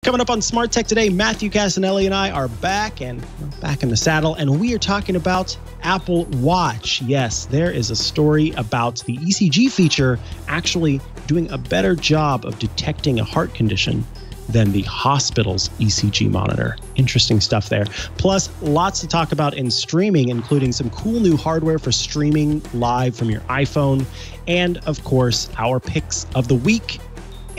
Coming up on Smart Tech today, Matthew Cassinelli and I are back in the saddle, and we are talking about Apple Watch. Yes, there is a story about the ECG feature actually doing a better job of detecting a heart condition than the hospital's ECG monitor. Interesting stuff there. Plus, lots to talk about in streaming, including some cool new hardware for streaming live from your iPhone, and of course, our picks of the week.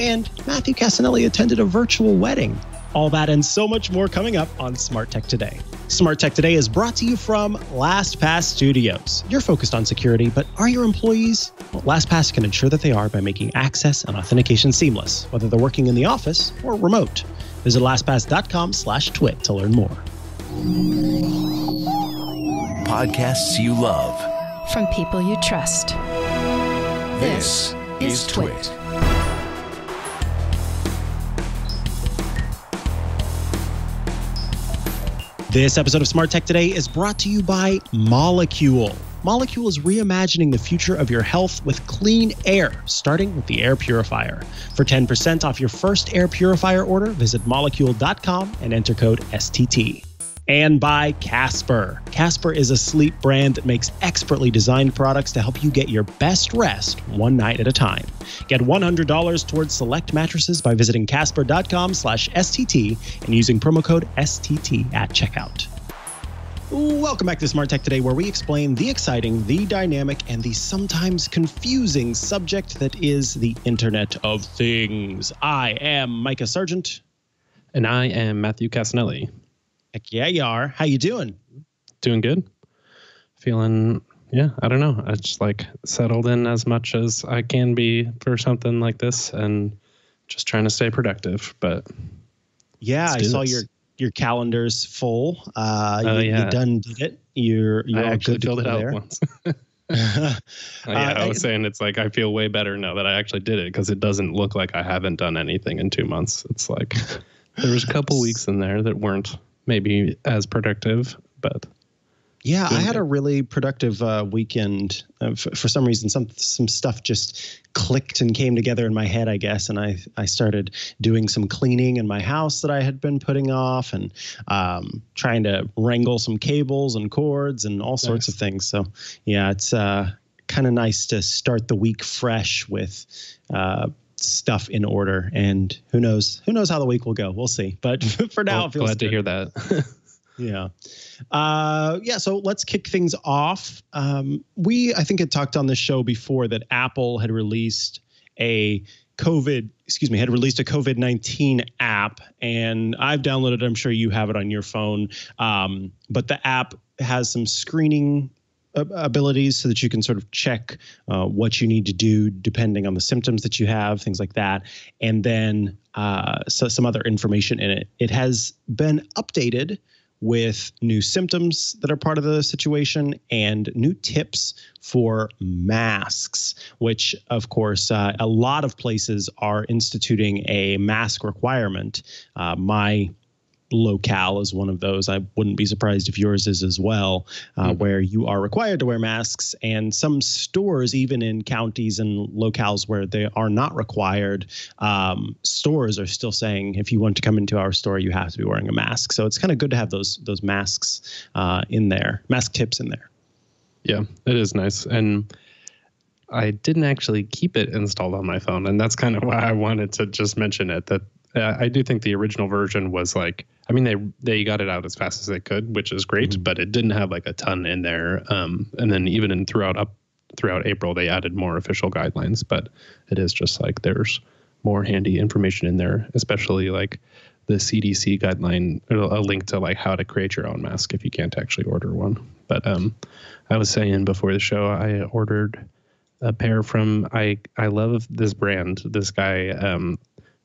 And Matthew Cassinelli attended a virtual wedding. All that and so much more coming up on Smart Tech Today. Smart Tech Today is brought to you from LastPass Studios. You're focused on security, but are your employees? Well, LastPass can ensure that they are by making access and authentication seamless, whether they're working in the office or remote. Visit LastPass.com/twit to learn more. Podcasts you love. From people you trust. This is Twit. This episode of Smart Tech Today is brought to you by Molecule. Molecule is reimagining the future of your health with clean air, starting with the air purifier. For 10% off your first air purifier order, visit molecule.com and enter code STT. And by Casper. Casper is a sleep brand that makes expertly designed products to help you get your best rest one night at a time. Get $100 towards select mattresses by visiting casper.com/STT and using promo code STT at checkout. Welcome back to Smart Tech Today, where we explain the exciting, the dynamic, and the sometimes confusing subject that is the Internet of Things. I am Mikah Sargent. And I am Matthew Cassinelli. Heck yeah, you are. How you doing? Doing good. Feeling, I don't know. I just settled in as much as I can be for something like this and just trying to stay productive. But yeah, I saw your calendar's full. You done did it. You're I all actually good to filled it go out there. once. I was saying it's I feel way better now that I actually did it because it doesn't look like I haven't done anything in 2 months. It's like there was a couple weeks in there that weren't maybe as productive, but yeah, I had a really productive weekend. For some reason, some stuff just clicked and came together in my head, I guess, and I started doing some cleaning in my house that I had been putting off, and trying to wrangle some cables and cords and all sorts of things. So yeah, it's kind of nice to start the week fresh with stuff in order, and who knows how the week will go. We'll see, but for now, it feels glad good to hear that. Yeah. So let's kick things off. I think had talked on the show before that Apple had released a COVID-19 app, and I've downloaded it. I'm sure you have it on your phone. But the app has some screening abilities so that you can sort of check what you need to do depending on the symptoms that you have, things like that. And then so some other information in it. It has been updated with new symptoms that are part of the situation and new tips for masks, which, of course, a lot of places are instituting a mask requirement. My locale is one of those. I wouldn't be surprised if yours is as well, where you are required to wear masks. And some stores, even in counties and locales where they are not required, stores are still saying, if you want to come into our store, you have to be wearing a mask. So it's kind of good to have those masks in there, mask tips in there. Yeah, it is nice. And I didn't actually keep it installed on my phone. And that's kind of why I wanted to just mention it, that I do think the original version was they got it out as fast as they could, which is great, but it didn't have a ton in there. And then even throughout April, they added more official guidelines, but it is just there's more handy information in there, especially the CDC guideline, a link to how to create your own mask if you can't actually order one. But I was saying before the show, I ordered a pair from, I love this brand, this guy,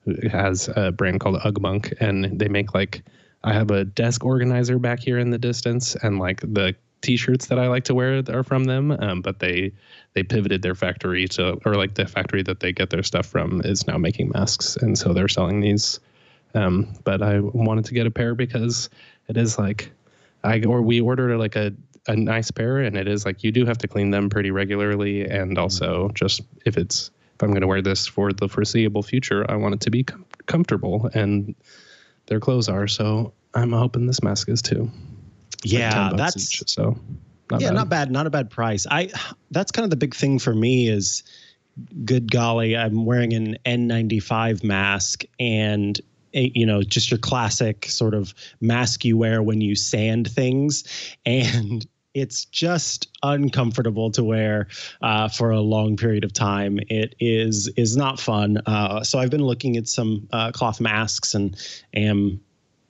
who has a brand called Ugmonk, and they make I have a desk organizer back here in the distance, and the t-shirts that I like to wear are from them. But they pivoted their factory the factory that they get their stuff from is now making masks, and so they're selling these. But I wanted to get a pair because it is we ordered a nice pair, and it is you do have to clean them pretty regularly, and also just if I'm going to wear this for the foreseeable future, I want it to be comfortable. And their clothes are. So I'm hoping this mask is too. It's yeah, like $10 that's each, so not bad. Not a bad price. That's kind of the big thing for me is, good golly, I'm wearing an N95 mask and just your classic sort of mask you wear when you sand things, and it's just uncomfortable to wear for a long period of time. It is not fun. So I've been looking at some cloth masks and am,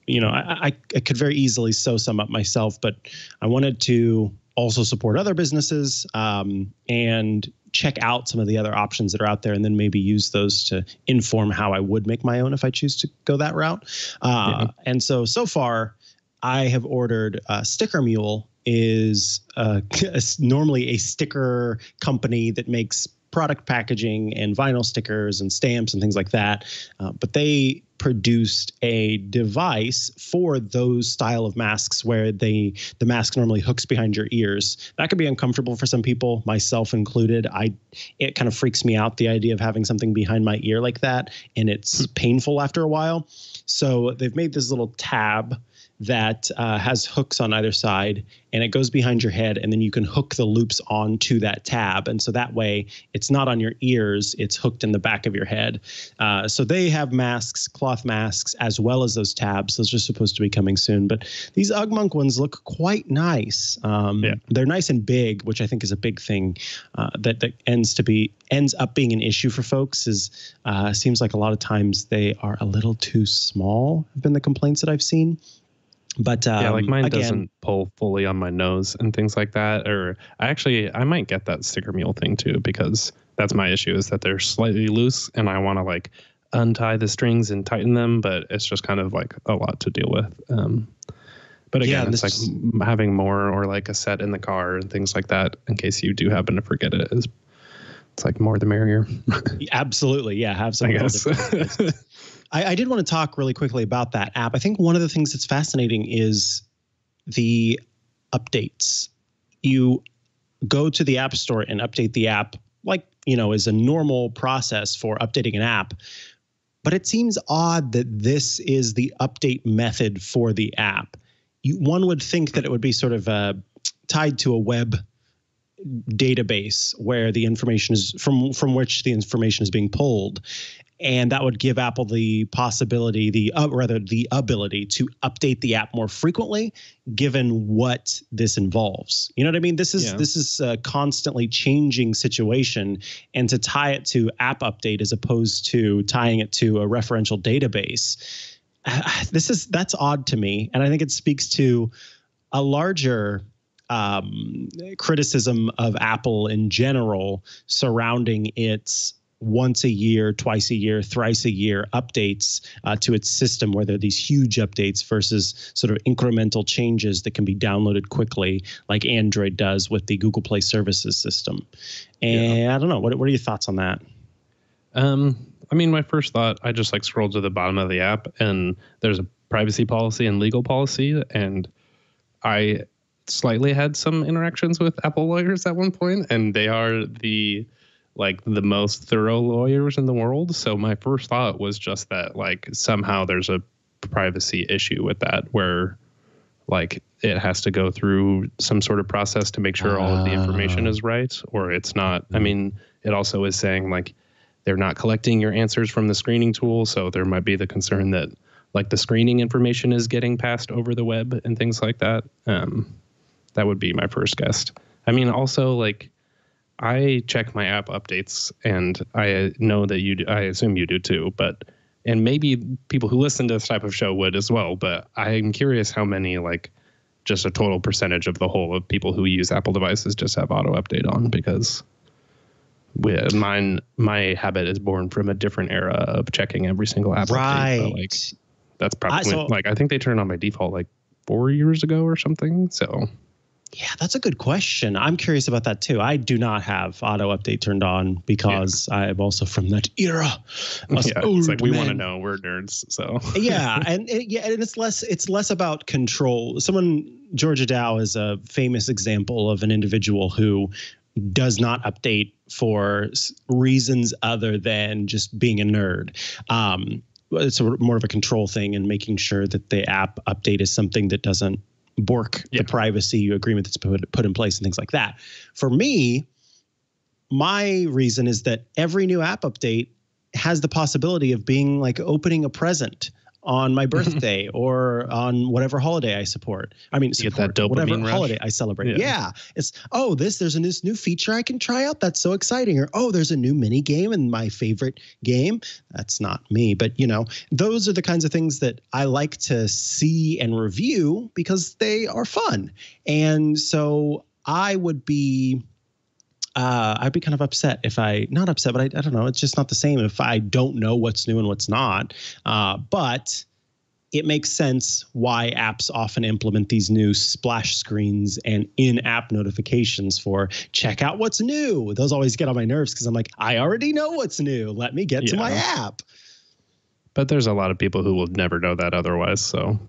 I could very easily sew some up myself, but I wanted to also support other businesses and check out some of the other options that are out there, and then maybe use those to inform how I would make my own if I choose to go that route. And so far, I have ordered Sticker Mule. Is normally a sticker company that makes product packaging and vinyl stickers and stamps and things like that. But they produced a device for those style of masks where the mask normally hooks behind your ears. That could be uncomfortable for some people, myself included. It kind of freaks me out, the idea of having something behind my ear like that, and it's painful after a while. So they've made this little tab that has hooks on either side, and it goes behind your head, and then you can hook the loops onto that tab. And so that way it's not on your ears, it's hooked in the back of your head. So they have masks, cloth masks, as well as those tabs. Those are supposed to be coming soon. But these Ugmonk ones look quite nice. They're nice and big, which I think is a big thing that ends up being an issue for folks. Is seems like a lot of times they are a little too small, have been the complaints that I've seen. But like mine doesn't pull fully on my nose and things like that. Or I might get that Sticker Mule thing too, because that's my issue, is that they're slightly loose and I want to like untie the strings and tighten them, but it's just kind of like a lot to deal with. But again, it's like having more, or like a set in the car and things like that, in case you do happen to forget it, it's like more the merrier. Absolutely. Yeah. Have some. I guess. I did want to talk really quickly about that app. I think one of the things that's fascinating is the updates. You go to the App Store and update the app, like, is a normal process for updating an app. But it seems odd that this is the update method for the app. One would think that it would be sort of tied to a web database where the information is from which the information is being pulled. And that would give Apple the possibility, the ability to update the app more frequently, given what this involves. You know what I mean? This is a constantly changing situation, and to tie it to app update as opposed to tying it to a referential database, that's odd to me, and I think it speaks to a larger criticism of Apple in general surrounding its once a year, twice a year, thrice a year updates to its system, where there are these huge updates versus sort of incremental changes that can be downloaded quickly, like Android does with the Google Play Services system. And I don't know, what are your thoughts on that? I mean, my first thought, I just like scrolled to the bottom of the app, and there's a privacy policy and legal policy, and I slightly had some interactions with Apple lawyers at one point, and they are the most thorough lawyers in the world. So my first thought was just that like somehow there's a privacy issue with that, where like it has to go through some sort of process to make sure all of the information is right, or it's not. I mean, it also is saying like they're not collecting your answers from the screening tool. So there might be the concern that like the screening information is getting passed over the web and things like that. That would be my first guess. I mean, also like, I check my app updates, and I know that you do. I assume you do too, and maybe people who listen to this type of show would as well. But I'm curious how many, like, just a total percentage of the whole of people who use Apple devices just have auto update on, because my habit is born from a different era of checking every single app right. update. So, like, that's probably I think they turned on by default like 4 years ago or something. So. Yeah, that's a good question. I'm curious about that too. I do not have auto update turned on because I'm also from that era. It's like we want to know. We're nerds, so and it's less about control. Georgia Dow is a famous example of an individual who does not update for reasons other than just being a nerd. more of a control thing and making sure that the app update is something that doesn't bork the privacy agreement that's put in place and things like that. For me, my reason is that every new app update has the possibility of being like opening a present on my birthday or on whatever holiday I support. I mean, get that dopamine whatever rush. holiday I celebrate. Yeah. It's, there's this new feature I can try out. That's so exciting. Or, there's a new mini game in my favorite game. That's not me, but those are the kinds of things that I like to see and review because they are fun. And so I would be, I'd be kind of upset if not upset, but I don't know. It's just not the same if I don't know what's new and what's not. But it makes sense why apps often implement these new splash screens and in-app notifications for check out what's new. Those always get on my nerves because I'm like, I already know what's new. Let me get to my app. But there's a lot of people who will never know that otherwise. So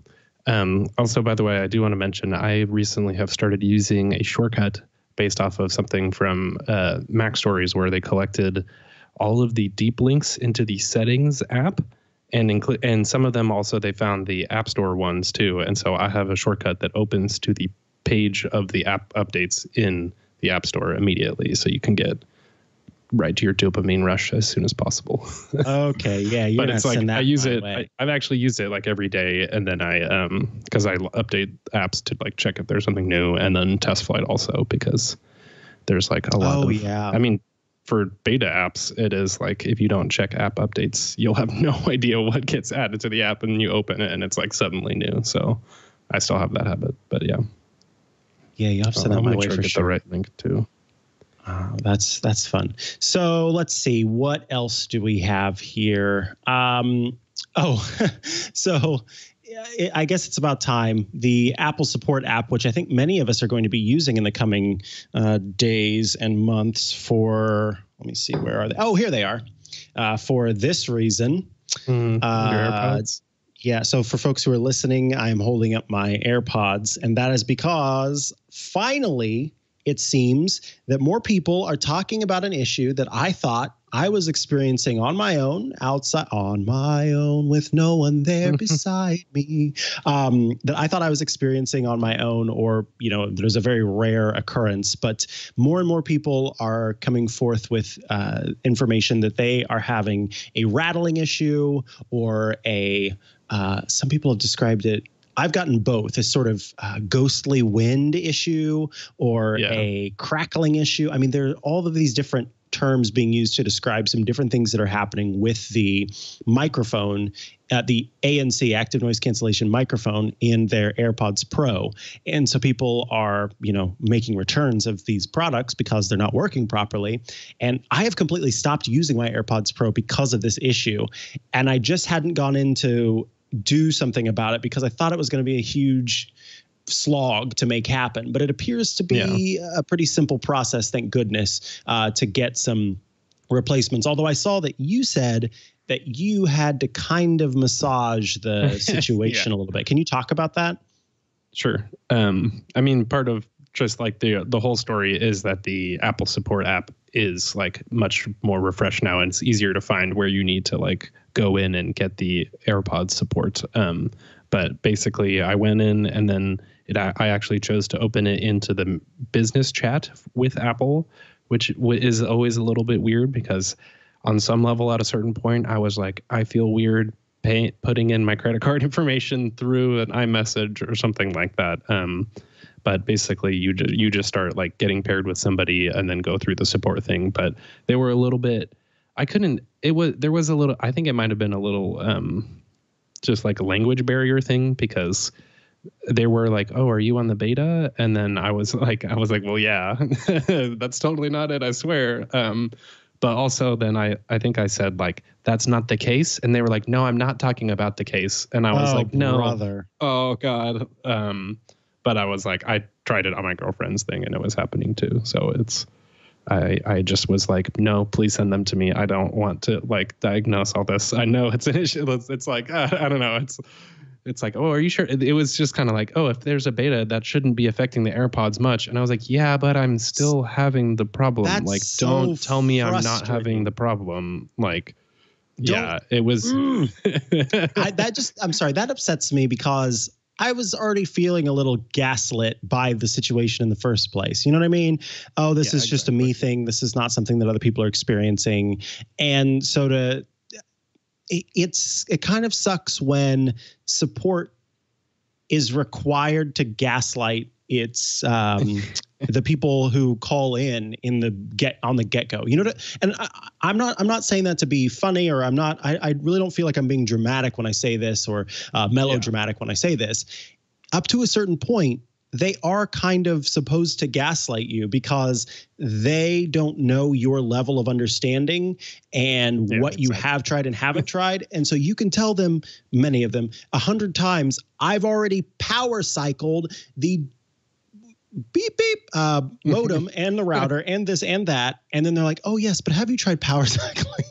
also, by the way, I do want to mention I recently have started using a shortcut based off of something from Mac Stories where they collected all of the deep links into the settings app and some of them also they found the App Store ones too. And so I have a shortcut that opens to the page of the app updates in the App Store immediately. So you can get right to your dopamine rush as soon as possible. Okay. Yeah. You're but it's like I use it. I've actually used it like every day. And then I because I update apps to like check if there's something new, and then Test Flight also because there's like a lot of, I mean, for beta apps, it is like if you don't check app updates, you'll have no idea what gets added to the app, and you open it and it's like suddenly new. So I still have that habit, but yeah. Yeah. You have to send that my way for sure. The right link too. That's fun. So let's see. What else do we have here? So I guess it's about time. The Apple Support app, which I think many of us are going to be using in the coming days and months for, let me see, where are they? Oh, here they are. For this reason. Your AirPods. Yeah. So for folks who are listening, I'm holding up my AirPods, and that is because finally it seems that more people are talking about an issue that I thought I was experiencing on my own, with no one there beside me, that I thought I was experiencing on my own, or, there's a very rare occurrence, but more and more people are coming forth with information that they are having a rattling issue or some people have described it. I've gotten both, a sort of ghostly wind issue or a crackling issue. I mean, there are all of these different terms being used to describe some different things that are happening with the microphone, the ANC, active noise cancellation microphone in their AirPods Pro. And so people are, making returns of these products because they're not working properly. And I have completely stopped using my AirPods Pro because of this issue. And I just hadn't gone into do something about it because I thought it was going to be a huge slog to make happen, but it appears to be a pretty simple process, thank goodness, to get some replacements. Although I saw that you said that you had to kind of massage the situation a little bit. Can you talk about that? Sure. I mean, part of just like the whole story is that the Apple Support app is like much more refreshed now, and it's easier to find where you need to like go in and get the AirPods support. But basically I went in and then I actually chose to open it into the business chat with Apple, which is always a little bit weird because on some level at a certain point, I was like, I feel weird putting in my credit card information through an iMessage or something like that. But basically you just start like getting paired with somebody and then go through the support thing. But they were a little bit, I think it might've been a little, just like a language barrier thing because they were like, oh, are you on the beta? And then I was like, well, yeah, that's totally not it. I swear. But also then I think I said like, that's not the case. And they were like, no, I'm not talking about the case. And I was like, no, brother. Oh God. But I was like, I tried it on my girlfriend's thing and it was happening too. So I just was like, no, please send them to me. I don't want to like diagnose all this. I know it's an issue. It's like, I don't know. It's like, oh, are you sure? It was just kind of like, oh, if there's a beta, that shouldn't be affecting the AirPods much. And I was like, yeah, but I'm still having the problem. That's like, so don't tell me I'm not having the problem. Like, Yeah, it was. I'm sorry, that upsets me because I was already feeling a little gaslit by the situation in the first place. You know what I mean? Oh, this is just a me thing. This is not something that other people are experiencing. And so it kind of sucks when support is required to gaslight its the people who call in the get-go. You know, and I'm not saying that to be funny, or I really don't feel like I'm being dramatic when I say this, or melodramatic when I say this. Up to a certain point, they are kind of supposed to gaslight you because they don't know your level of understanding and what you have tried and haven't tried. And so you can tell them, many of them, 100 times, I've already power cycled the beep beep modem and the router and this and that, and then they're like, oh yes, but have you tried power cycling?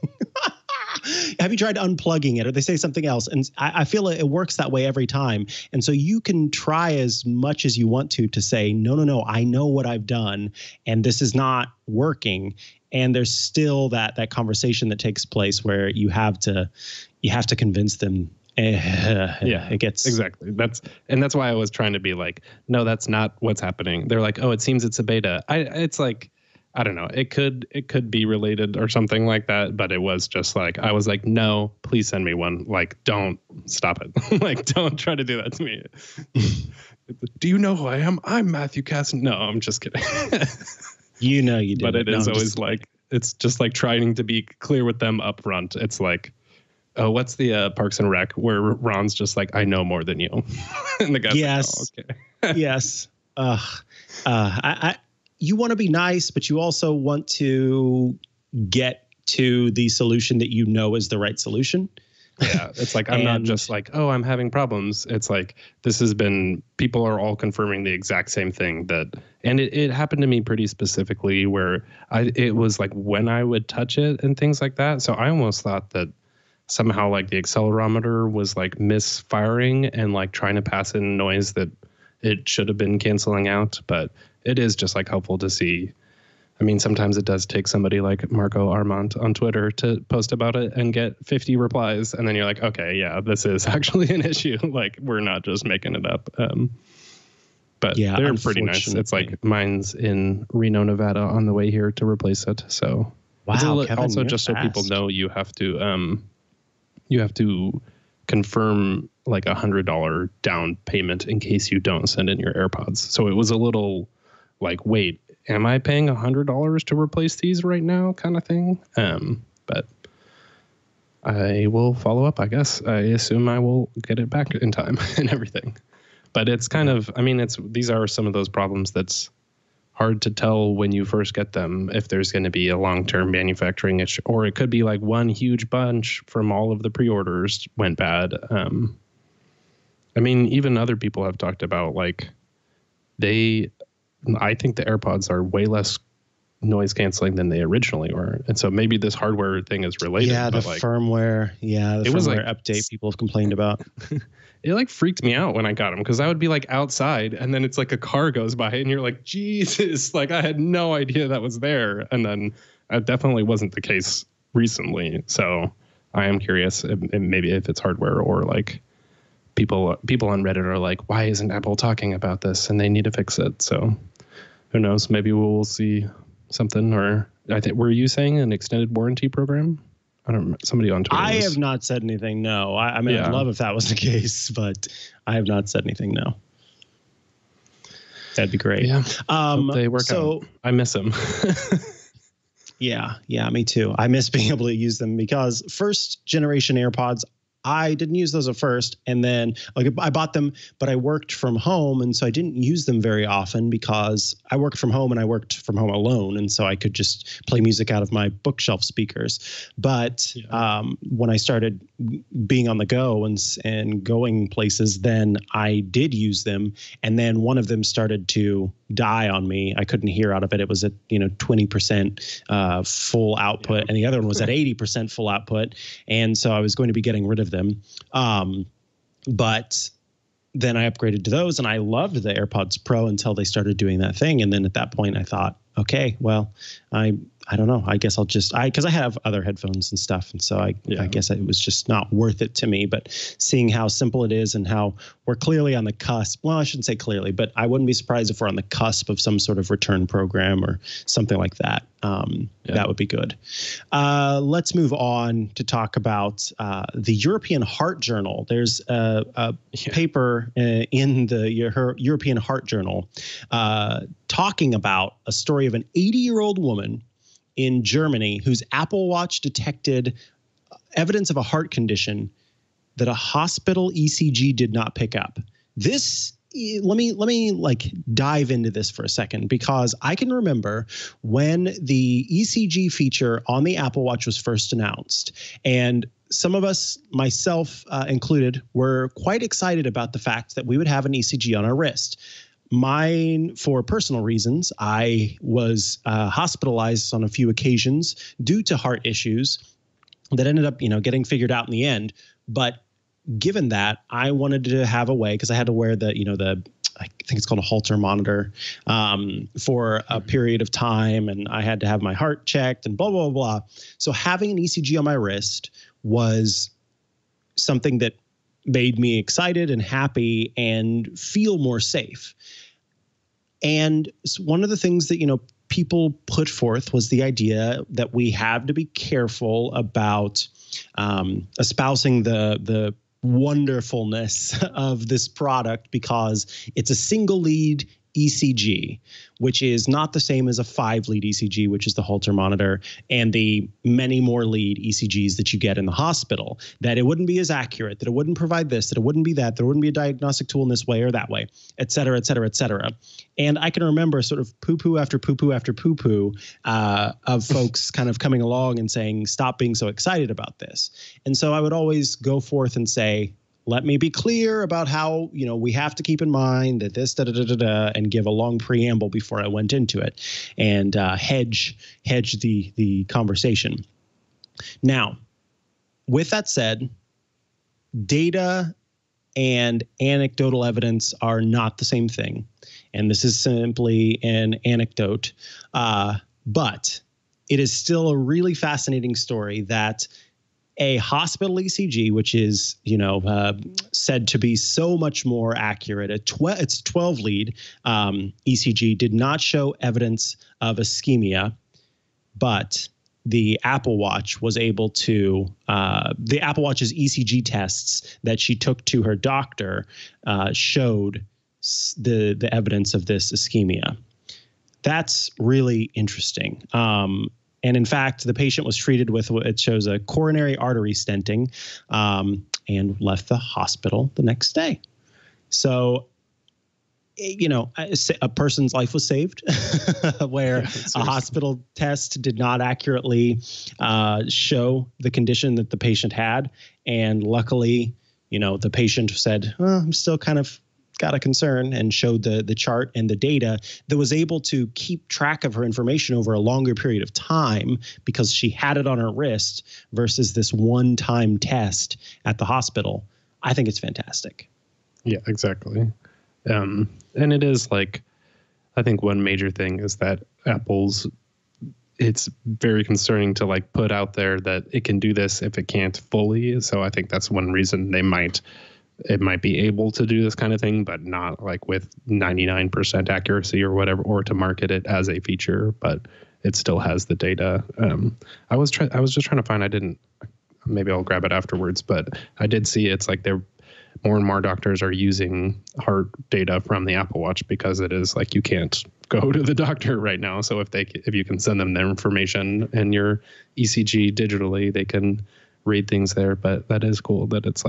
Have you tried unplugging it? Or they say something else, and I feel it works that way every time. And so you can try as much as you want to say no, I know what I've done and this is not working. And there's still that conversation that takes place where you have to convince them. It gets exactly. That's why I was trying to be like, no, that's not what's happening. They're like, oh, it seems it's a beta. It's like, I don't know. It could be related or something like that, but it was just like, I was like, no, please send me one. Like, don't stop it. Like, don't try to do that to me. Do you know who I am? I'm Matthew Cassinelli. No, I'm just kidding. You know you did. But it is always like, it's just like trying to be clear with them up front. It's like, oh, what's the Parks and Rec where Ron's just like, I know more than you. And the guy's yes. like, oh, okay. Yes. You want to be nice, but you also want to get to the solution that you know is the right solution. Yeah, it's like, I'm not just like, oh, I'm having problems. It's like, people are all confirming the exact same thing and it happened to me pretty specifically where it was like when I would touch it and things like that. So I almost thought that somehow like the accelerometer was like misfiring and like trying to pass in noise that it should have been canceling out. But it is just like helpful to see. I mean, sometimes it does take somebody like Marco Armand on Twitter to post about it and get 50 replies. And then you're like, okay, yeah, this is actually an issue. Like, we're not just making it up. But yeah, they're pretty nice. It's like mine's in Reno, Nevada on the way here to replace it. So wow, Kevin, also just fast. So people know you have to confirm like $100 down payment in case you don't send in your AirPods. So it was a little like, wait, am I paying $100 to replace these right now kind of thing? But I will follow up, I guess. I assume I will get it back in time and everything. But it's kind of, I mean, these are some of those problems that's hard to tell when you first get them if there's going to be a long-term manufacturing issue, or it could be like one huge bunch from all of the pre-orders went bad. I mean, even other people have talked about like I think the AirPods are way less noise canceling than they originally were. And so maybe this hardware thing is related. Yeah, the firmware. Yeah, the firmware update people have complained about. It like freaked me out when I got them because I would be like outside and then it's like a car goes by and you're like, Jesus, like I had no idea that was there. And then that definitely wasn't the case recently. So I am curious maybe if it's hardware or like people on Reddit are like, why isn't Apple talking about this? And they need to fix it. So who knows? Maybe we'll see something. Or I think, were you saying an extended warranty program? I don't remember. Somebody on Twitter. I have not said anything. No, I mean, I'd love if that was the case, but I have not said anything. No, that'd be great. Yeah, they work out. I miss them. Yeah, me too. I miss being able to use them because first generation AirPods, I didn't use those at first. And then like I bought them, but I worked from home. And so I didn't use them very often because I worked from home and I worked from home alone. And so I could just play music out of my bookshelf speakers. But when I started being on the go and going places, then I did use them. And then one of them started to die on me. I couldn't hear out of it. It was at 20% full output, and the other one was at 80% full output. And so I was going to be getting rid of them. But then I upgraded to those, and I loved the AirPods Pro until they started doing that thing. And then at that point, I thought, okay, well, I I don't know. I guess because I have other headphones and stuff. And so I guess it was just not worth it to me. But seeing how simple it is and how we're clearly on the cusp. Well, I shouldn't say clearly, but I wouldn't be surprised if we're on the cusp of some sort of return program or something like that. That would be good. Let's move on to talk about the European Heart Journal. There's a paper in the European Heart Journal talking about a story of an 80-year-old woman in Germany whose Apple Watch detected evidence of a heart condition that a hospital ECG did not pick up. Let me like dive into this for a second, because I can remember when the ECG feature on the Apple Watch was first announced, and some of us, myself included, were quite excited about the fact that we would have an ECG on our wrist. Mine, for personal reasons, I was hospitalized on a few occasions due to heart issues that ended up, getting figured out in the end. But given that, I wanted to have a way, because I had to wear I think it's called a Holter monitor for a period of time, and I had to have my heart checked and blah, blah, blah. So having an ECG on my wrist was something that made me excited and happy and feel more safe. And one of the things that, people put forth was the idea that we have to be careful about espousing the wonderfulness of this product, because it's a single lead ECG, which is not the same as a 5-lead ECG, which is the Holter monitor, and the many more lead ECGs that you get in the hospital, that it wouldn't be as accurate, that it wouldn't provide this, that it wouldn't be that, there wouldn't be a diagnostic tool in this way or that way, et cetera, et cetera, et cetera. And I can remember sort of poo-poo after poo-poo after poo-poo of folks kind of coming along and saying, stop being so excited about this. And so I would always go forth and say, let me be clear about how, we have to keep in mind that this, and give a long preamble before I went into it, and hedge the conversation. Now, with that said, data and anecdotal evidence are not the same thing. And this is simply an anecdote, but it is still a really fascinating story that a hospital ECG, which is, said to be so much more accurate, it's 12-lead ECG, did not show evidence of ischemia, but the Apple Watch was able to, the Apple Watch's ECG tests that she took to her doctor showed the evidence of this ischemia. That's really interesting. And in fact, the patient was treated with what it shows a coronary artery stenting and left the hospital the next day. So, a person's life was saved where a hospital test did not accurately show the condition that the patient had. And luckily, the patient said, I'm still kind of got a concern, and showed the chart and the data that was able to keep track of her information over a longer period of time, because she had it on her wrist versus this one-time test at the hospital. I think it's fantastic. Yeah, exactly. And it is like, I think one major thing is that it's very concerning to put out there that it can do this if it can't fully. So I think that's one reason it might be able to do this kind of thing, but not with 99% accuracy or whatever, or to market it as a feature, but it still has the data. I was just trying to find, maybe I'll grab it afterwards, but I did see it's more and more doctors are using heart data from the Apple Watch, because it is you can't go to the doctor right now. So if you can send them their information and your ECG digitally, they can read things there. But that is cool that it's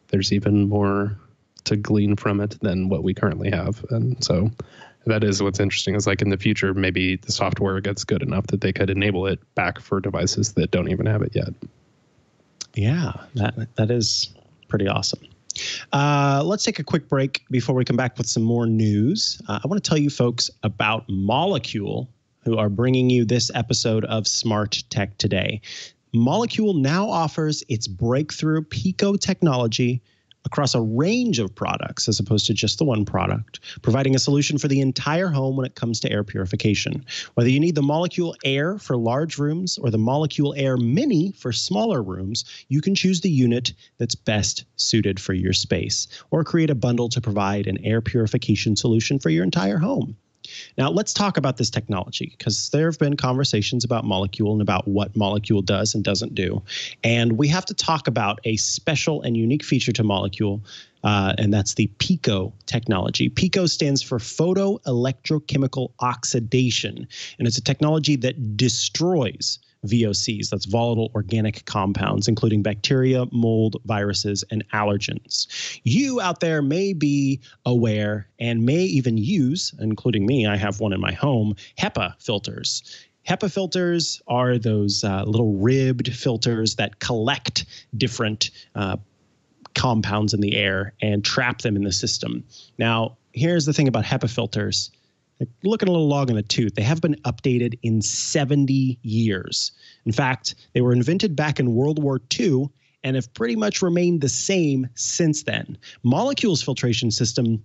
there's even more to glean from it than what we currently have. And so that is what's interesting, is in the future, maybe the software gets good enough that they could enable it back for devices that don't even have it yet. Yeah, that is pretty awesome. Let's take a quick break before we come back with some more news. I want to tell you folks about Molecule, who are bringing you this episode of Smart Tech Today. Molecule now offers its breakthrough Pico technology across a range of products as opposed to just the one product, providing a solution for the entire home when it comes to air purification. Whether you need the Molecule Air for large rooms or the Molecule Air Mini for smaller rooms, you can choose the unit that's best suited for your space, or create a bundle to provide an air purification solution for your entire home. Now, let's talk about this technology, because there have been conversations about Molecule and about what Molecule does and doesn't do. And we have to talk about a special and unique feature to Molecule, and that's the PICO technology. PICO stands for photoelectrochemical oxidation, and it's a technology that destroys VOCs, that's volatile organic compounds, including bacteria, mold, viruses, and allergens. You out there may be aware and may even use, including me, I have one in my home, HEPA filters. HEPA filters are those little ribbed filters that collect different compounds in the air and trap them in the system. Now, here's the thing about HEPA filters. Looking a little long in the tooth, they have been updated in 70 years. In fact, they were invented back in World War II and have pretty much remained the same since then. Molecule's filtration system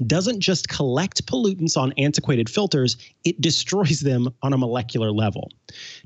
doesn't just collect pollutants on antiquated filters, it destroys them on a molecular level.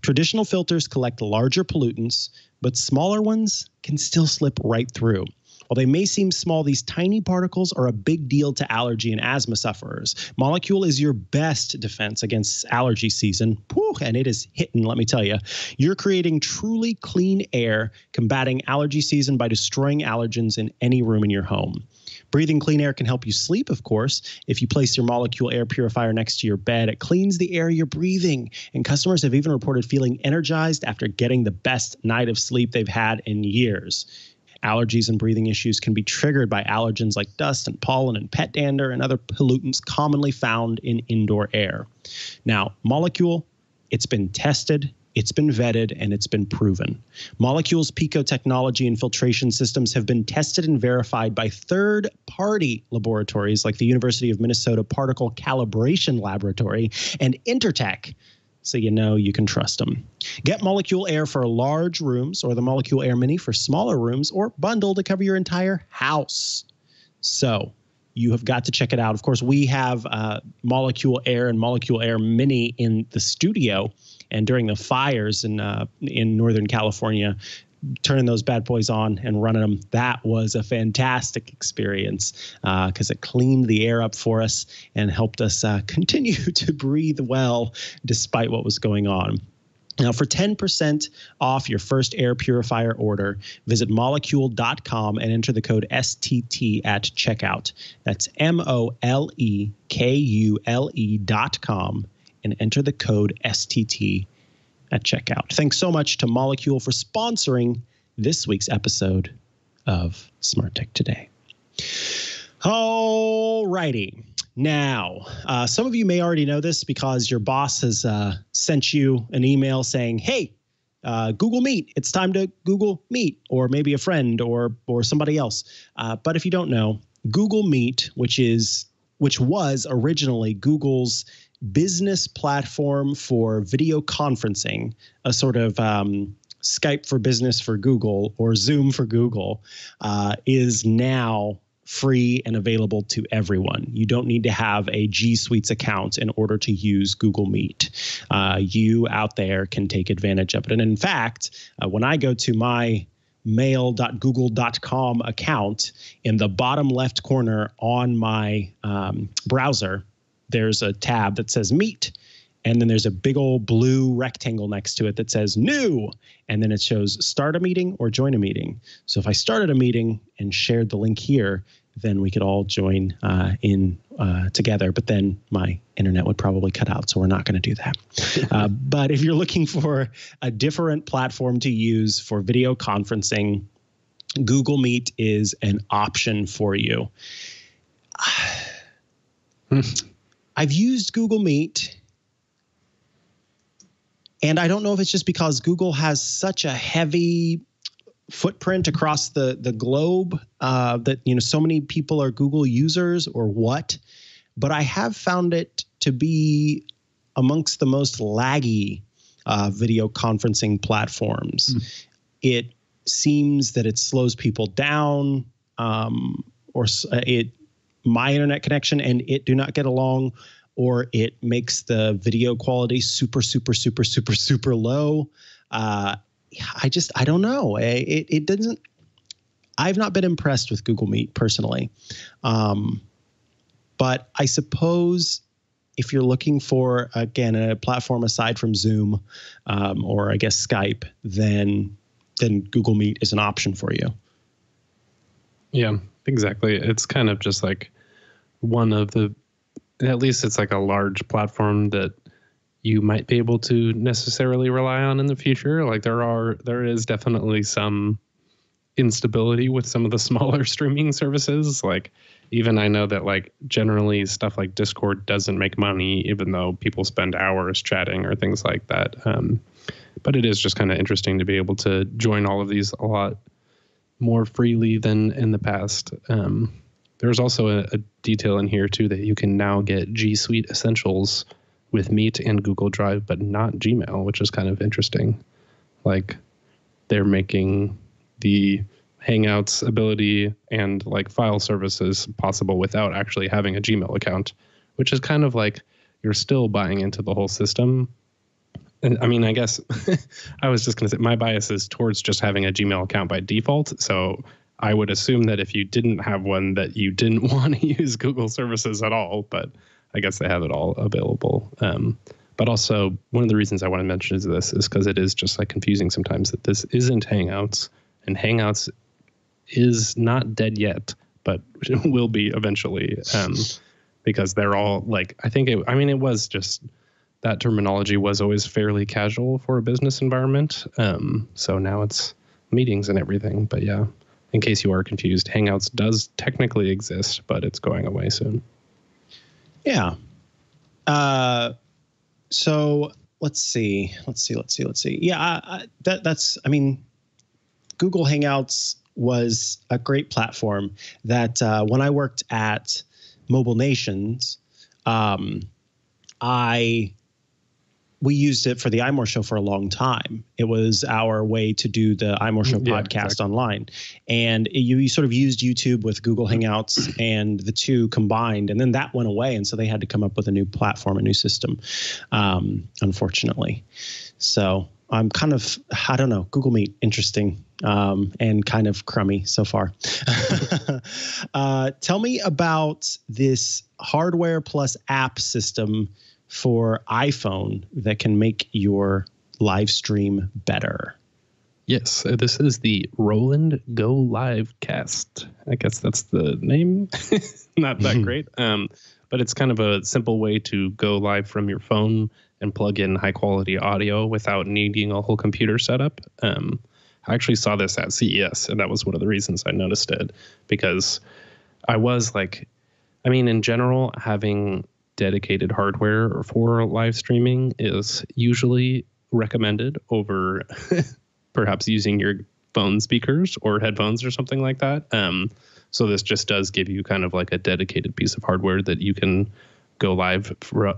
Traditional filters collect larger pollutants, but smaller ones can still slip right through. While they may seem small, these tiny particles are a big deal to allergy and asthma sufferers. Molecule is your best defense against allergy season, and it is hitting, let me tell you. You're creating truly clean air, combating allergy season by destroying allergens in any room in your home. Breathing clean air can help you sleep, of course. If you place your Molecule air purifier next to your bed, it cleans the air you're breathing. And customers have even reported feeling energized after getting the best night of sleep they've had in years. Allergies and breathing issues can be triggered by allergens like dust and pollen and pet dander and other pollutants commonly found in indoor air. Now, Molecule, it's been tested, it's been vetted, and it's been proven. Molecule's PICO technology and filtration systems have been tested and verified by third-party laboratories like the University of Minnesota Particle Calibration Laboratory and Intertek, so you know you can trust them. Get Molecule Air for large rooms or the Molecule Air Mini for smaller rooms, or bundle to cover your entire house. So you have got to check it out. Of course, we have Molecule Air and Molecule Air Mini in the studio, and during the fires in Northern California, turning those bad boys on and running them, that was a fantastic experience because it cleaned the air up for us and helped us continue to breathe well despite what was going on. Now, for 10% off your first air purifier order, visit molecule.com and enter the code STT at checkout. That's MOLEKULE.com and enter the code STT at checkout. Thanks so much to Molecule for sponsoring this week's episode of Smart Tech Today. All righty. Now, some of you may already know this because your boss has sent you an email saying, hey, Google Meet, it's time to Google Meet, or maybe a friend or somebody else. But if you don't know, Google Meet, which was originally Google's business platform for video conferencing, a sort of Skype for business for Google or Zoom for Google, is now free and available to everyone. You don't need to have a G Suites account in order to use Google Meet. You out there can take advantage of it. And in fact, when I go to my mail.google.com account, in the bottom left corner on my browser, there's a tab that says Meet, and then there's a big old blue rectangle next to it that says New, and then it shows Start a Meeting or Join a Meeting. So if I started a meeting and shared the link here, then we could all join in together, but then my internet would probably cut out, so we're not going to do that. But if you're looking for a different platform to use for video conferencing, Google Meet is an option for you. I've used Google Meet, and I don't know if it's just because Google has such a heavy footprint across the globe that so many people are Google users or what, but I have found it to be amongst the most laggy video conferencing platforms. It seems that it slows people down. my internet connection and it do not get along, or it makes the video quality super, super, super, super, super low. I don't know. It doesn't. I've not been impressed with Google Meet personally, but I suppose if you're looking for, again, a platform aside from Zoom or I guess Skype, then Google Meet is an option for you. Yeah, exactly. It's kind of just like one of the, at least it's like a large platform that you might be able to necessarily rely on in the future. Like there is definitely some instability with some of the smaller streaming services. Like even I know that like generally stuff like Discord doesn't make money, even though people spend hours chatting or things like that. But it is just kind of interesting to be able to join all of these a lot more freely than in the past. There's also a detail in here too that you can now get G Suite Essentials with Meet and Google Drive, but not Gmail, which is kind of interesting. Like they're making the Hangouts ability and like file services possible without actually having a Gmail account, which is kind of like you're still buying into the whole system. And I mean, I guess I was just going to say my bias is towards just having a Gmail account by default. So I would assume that if you didn't have one, that you didn't want to use Google services at all. But I guess they have it all available. But also, one of the reasons I want to mention this is because it is just like confusing sometimes that this isn't Hangouts, and Hangouts is not dead yet, but will be eventually, because they're all like, it was just, that terminology was always fairly casual for a business environment. So now it's meetings and everything. But yeah, in case you are confused, Hangouts does technically exist, but it's going away soon. Yeah. So let's see. Yeah, Google Hangouts was a great platform that when I worked at Mobile Nations, we used it for the iMore Show for a long time. It was our way to do the iMore Show podcast online. And you sort of used YouTube with Google Hangouts and the two combined, and then that went away. And so they had to come up with a new platform, a new system, unfortunately. So I'm kind of, I don't know, Google Meet, interesting, and kind of crummy so far. Tell me about this hardware plus app system for iPhone that can make your live stream better. Yes, this is the Roland Go Live Cast. I guess that's the name. Not that great. But it's kind of a simple way to go live from your phone and plug in high quality audio without needing a whole computer setup. I actually saw this at CES, and that was one of the reasons I noticed it, because I was like, I mean, in general, having dedicated hardware for live streaming is usually recommended over perhaps using your phone speakers or headphones or something like that. So this just does give you kind of like a dedicated piece of hardware that you can go live for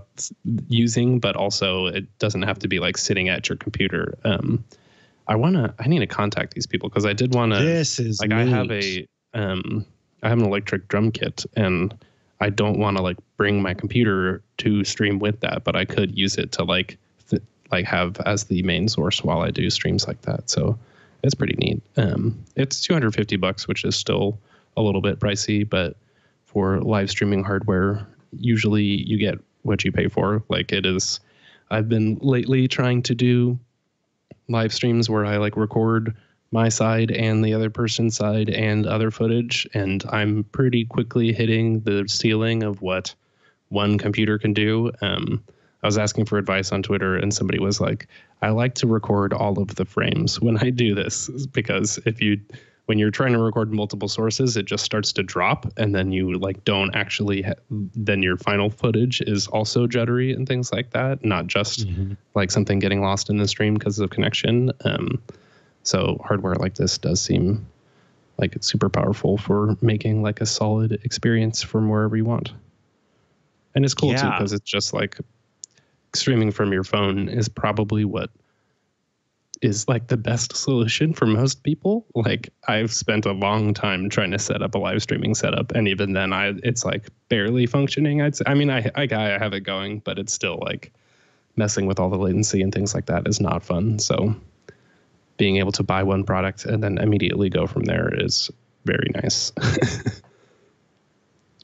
using, but also it doesn't have to be like sitting at your computer. I need to contact these people because I did want to. This is like neat. I have an electric drum kit, and I don't want to like bring my computer to stream with that, but I could use it to like have as the main source while I do streams like that. So it's pretty neat. It's $250, which is still a little bit pricey, but for live streaming hardware, usually you get what you pay for. Like it is, I've been lately trying to do live streams where I like record my side and the other person's side and other footage, and I'm pretty quickly hitting the ceiling of what one computer can do. I was asking for advice on Twitter, and somebody was like, I like to record all of the frames when I do this, because when you're trying to record multiple sources, it just starts to drop, and then you like don't actually then your final footage is also juddery and things like that, not just like something getting lost in the stream because of connection. So hardware like this does seem like it's super powerful for making like a solid experience from wherever you want. And it's cool too, because it's just like streaming from your phone is probably what is like the best solution for most people. Like I've spent a long time trying to set up a live streaming setup, and even then it's like barely functioning. I'd say. I mean, I have it going, but it's still like messing with all the latency and things like that is not fun. So being able to buy one product and then immediately go from there is very nice.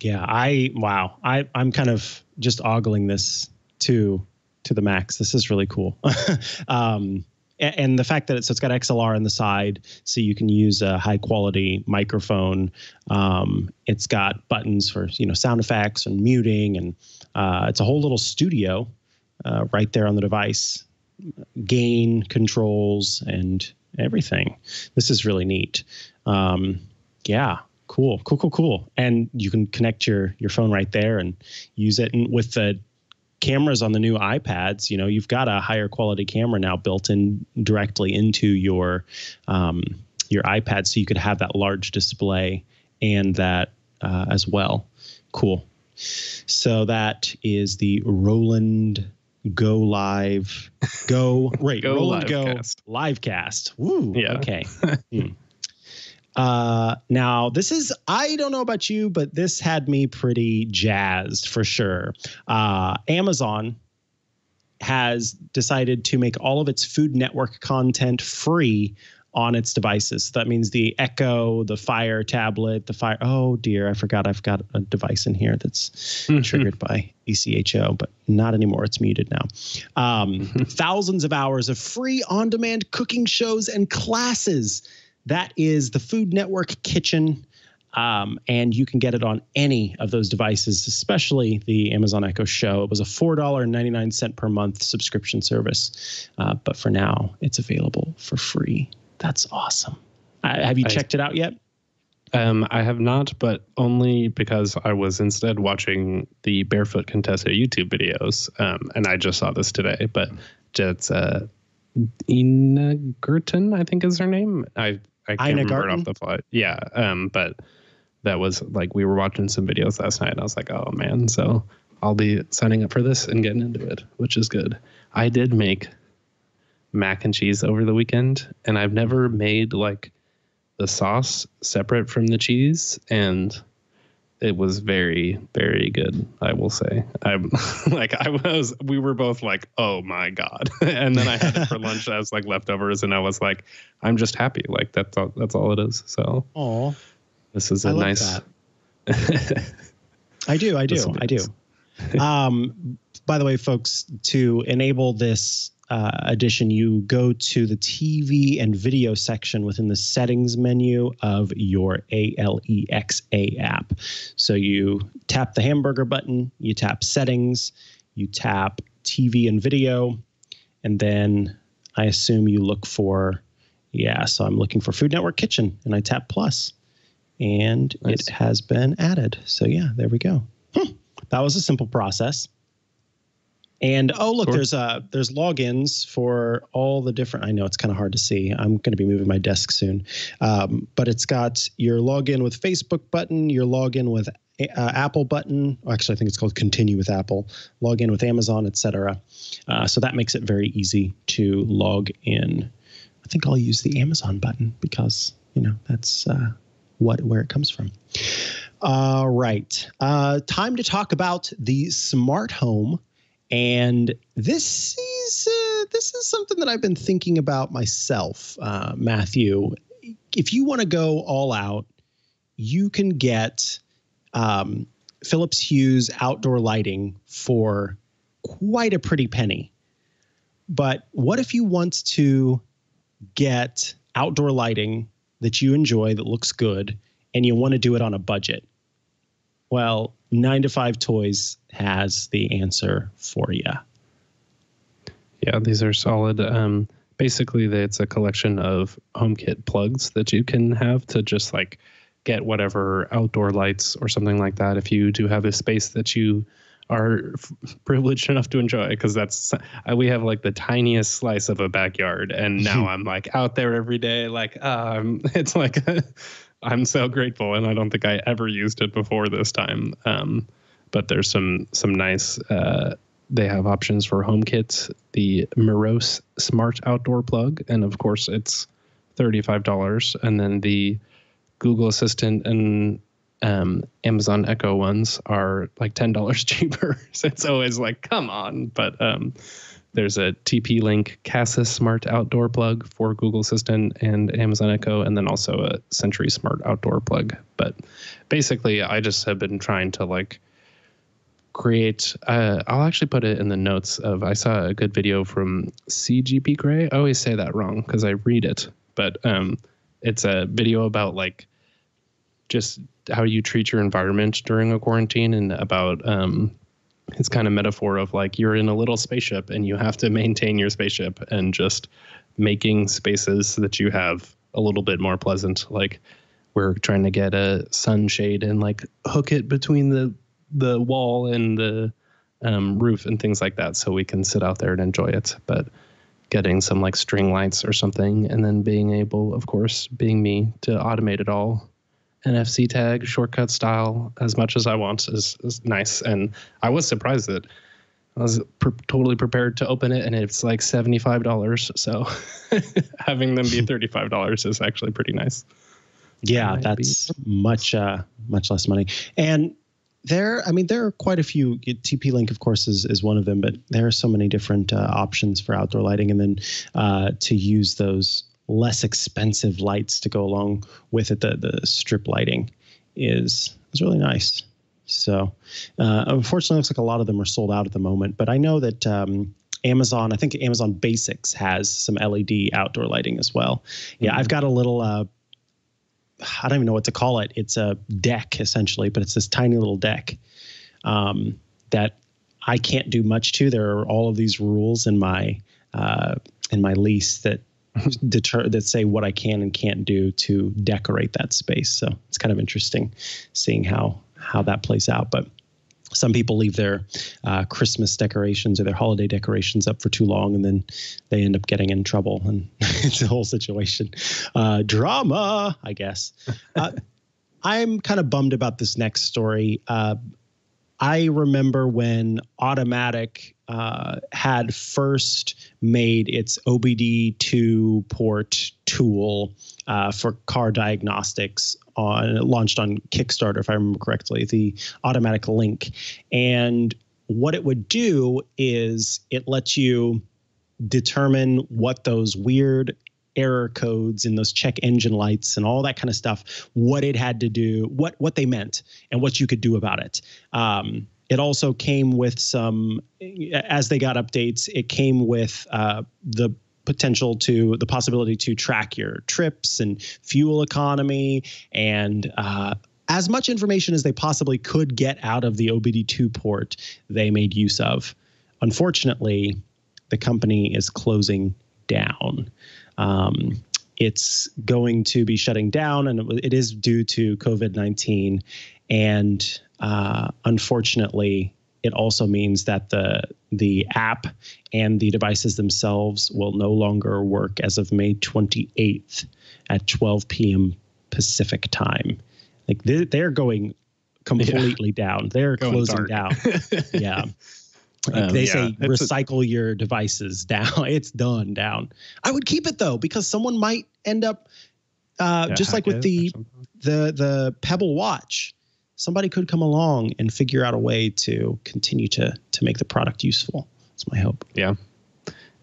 Yeah, I'm kind of just ogling this to the max. This is really cool. And the fact that it's got XLR on the side, so you can use a high quality microphone. It's got buttons for sound effects and muting, and it's a whole little studio right there on the device. Gain controls and everything. This is really neat. Yeah, cool. And you can connect your phone right there and use it. And with the cameras on the new iPads, you've got a higher quality camera now built in directly into your iPad, so you could have that large display and that as well. Cool. So that is the Roland Go Live Livecast. Woo. Yeah. Okay. Now this is, I don't know about you, but this had me pretty jazzed for sure. Amazon has decided to make all of its Food Network content free on its devices. So that means the Echo, the Fire tablet, oh dear, I forgot I've got a device in here that's triggered by ECG.On, but not anymore. It's muted now. Thousands of hours of free on-demand cooking shows and classes. That is the Food Network Kitchen, and you can get it on any of those devices, especially the Amazon Echo Show. It was a $4.99 per month subscription service, but for now, it's available for free. That's awesome. Have you checked it out yet? I have not, but only because I was instead watching the Barefoot Contessa YouTube videos, and I just saw this today. But it's Ina Gerton, I think is her name. I can't remember it off the fly. Yeah, but that was like we were watching some videos last night, and I was like, oh man, so I'll be signing up for this and getting into it, which is good. I did make mac and cheese over the weekend, and I've never made like the sauce separate from the cheese, and it was very, very good, I will say. We were both like, oh my God. And then I had it for lunch as like leftovers, and I was like, I'm just happy. Like that's all it is. So this is a nice. I do. By the way, folks, to enable this edition, you go to the TV and video section within the settings menu of your Alexa app. So you tap the hamburger button, you tap settings, you tap TV and video, and then I assume you look for, so I'm looking for Food Network Kitchen, and I tap plus, and nice. It has been added. So there we go. That was a simple process. And look, there's logins for all the different. I know it's kind of hard to see. I'm going to be moving my desk soon, but it's got your login with Facebook button, your login with Apple button. Actually, I think it's called Continue with Apple. Login with Amazon, etc. So that makes it very easy to log in. I think I'll use the Amazon button because that's where it comes from. All right, time to talk about the smart home. And this is something that I've been thinking about myself, Matthew. If you want to go all out, you can get Philips Hue outdoor lighting for quite a pretty penny. But what if you want to get outdoor lighting that you enjoy, that looks good, and you want to do it on a budget? Well, 9 to 5 Toys has the answer for you. Yeah, these are solid. Basically, it's a collection of HomeKit plugs that you can have to just like get whatever outdoor lights or something like that. If you do have a space that you are privileged enough to enjoy, because we have like the tiniest slice of a backyard, and now I'm like out there every day. Like it's like I'm so grateful, and I don't think I ever used it before this time. But there's some nice they have options for HomeKit, the Morose Smart Outdoor Plug, and of course it's $35, and then the Google Assistant and Amazon Echo ones are like $10 cheaper. So it's always like, come on. But there's a TP-Link Cassis Smart Outdoor Plug for Google Assistant and Amazon Echo, and then also a Sentry Smart Outdoor Plug. But basically, I just have been trying to like create, I'll actually put it in the notes of, I saw a good video from CGP Grey. I always say that wrong because I read it, but it's a video about like just how you treat your environment during a quarantine, and about it's kind of metaphor of like you're in a little spaceship and you have to maintain your spaceship, and just making spaces that you have a little bit more pleasant. Like we're trying to get a sunshade and like hook it between the wall and the roof and things like that, so we can sit out there and enjoy it. But getting some like string lights or something, and then being able, of course, being me, to automate it all NFC tag shortcut style as much as I want is nice. And I was surprised that I was totally prepared to open it, and it's like $75. So having them be $35 is actually pretty nice. Yeah, that's much less money. And there are quite a few. TP-Link, of course, is one of them, but there are so many different options for outdoor lighting, and then to use those less expensive lights to go along with it. The strip lighting is really nice. So unfortunately, it looks like a lot of them are sold out at the moment. But I know that Amazon Basics has some LED outdoor lighting as well. Yeah, I've got a little. I don't even know what to call it. It's a deck essentially, but it's this tiny little deck that I can't do much to. There are all of these rules in my lease that that say what I can and can't do to decorate that space. So it's kind of interesting seeing how that plays out. But some people leave their Christmas decorations or their holiday decorations up for too long, and then they end up getting in trouble, and it's a whole situation. Drama, I guess. I'm kind of bummed about this next story. I remember when Automatic had first made its OBD2 port tool for car diagnostics. It launched on Kickstarter, if I remember correctly, the Automatic Link. And what it would do is it lets you determine what those weird error codes and those check engine lights and all that kind of stuff, what it had to do, what they meant, and what you could do about it. It also came with some, as they got updates, it came with the possibility to track your trips and fuel economy, and as much information as they possibly could get out of the OBD2 port, they made use of. Unfortunately, the company is closing down. It's going to be shutting down, and it is due to COVID-19. And unfortunately, it also means that the app and the devices themselves will no longer work as of May 28th at 12 p.m. Pacific time. Like they're going completely down. They're closing down. Yeah. They say recycle your devices down. It's done down. I would keep it though, because someone might end up just like with the Pebble Watch. Somebody could come along and figure out a way to continue to make the product useful. That's my hope. Yeah,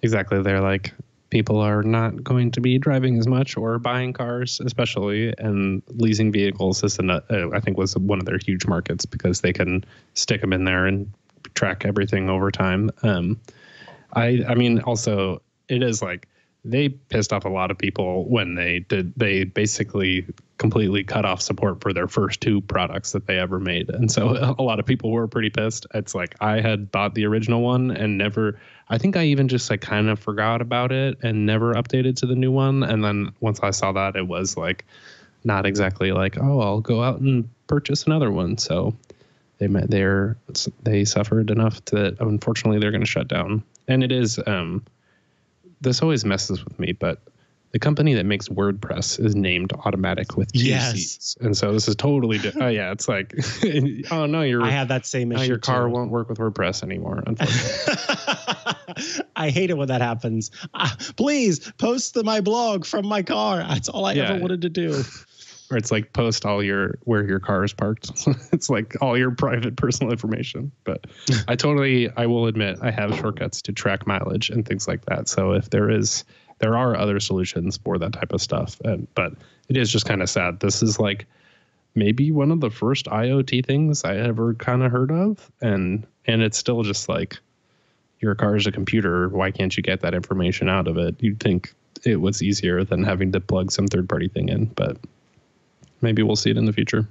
exactly. They're like, people are not going to be driving as much or buying cars, especially, and leasing vehicles is I think was one of their huge markets, because they can stick them in there and track everything over time. I mean, also it is like, they pissed off a lot of people when they basically completely cut off support for their first two products that they ever made. And so a lot of people were pretty pissed. It's like, I had bought the original one and I think I even just like kind of forgot about it and never updated to the new one. And then once I saw that, it was like, not exactly like, oh, I'll go out and purchase another one. So they suffered enough that unfortunately they're going to shut down. And it is, this always messes with me, but the company that makes WordPress is named Automatic with 2 C's. And so this is totally different. Oh yeah, it's like, oh no, I have that same issue. Your car won't work with WordPress anymore, unfortunately. I hate it when that happens. Please post my blog from my car. That's all I ever wanted to do. Or it's like post all where your car is parked. It's like all your private personal information. But I will admit I have shortcuts to track mileage and things like that. So if there are other solutions for that type of stuff. But it is just kind of sad. This is like maybe one of the first IoT things I ever kind of heard of. And it's still just like, your car is a computer. Why can't you get that information out of it? You'd think it was easier than having to plug some third-party thing in, but maybe we'll see it in the future.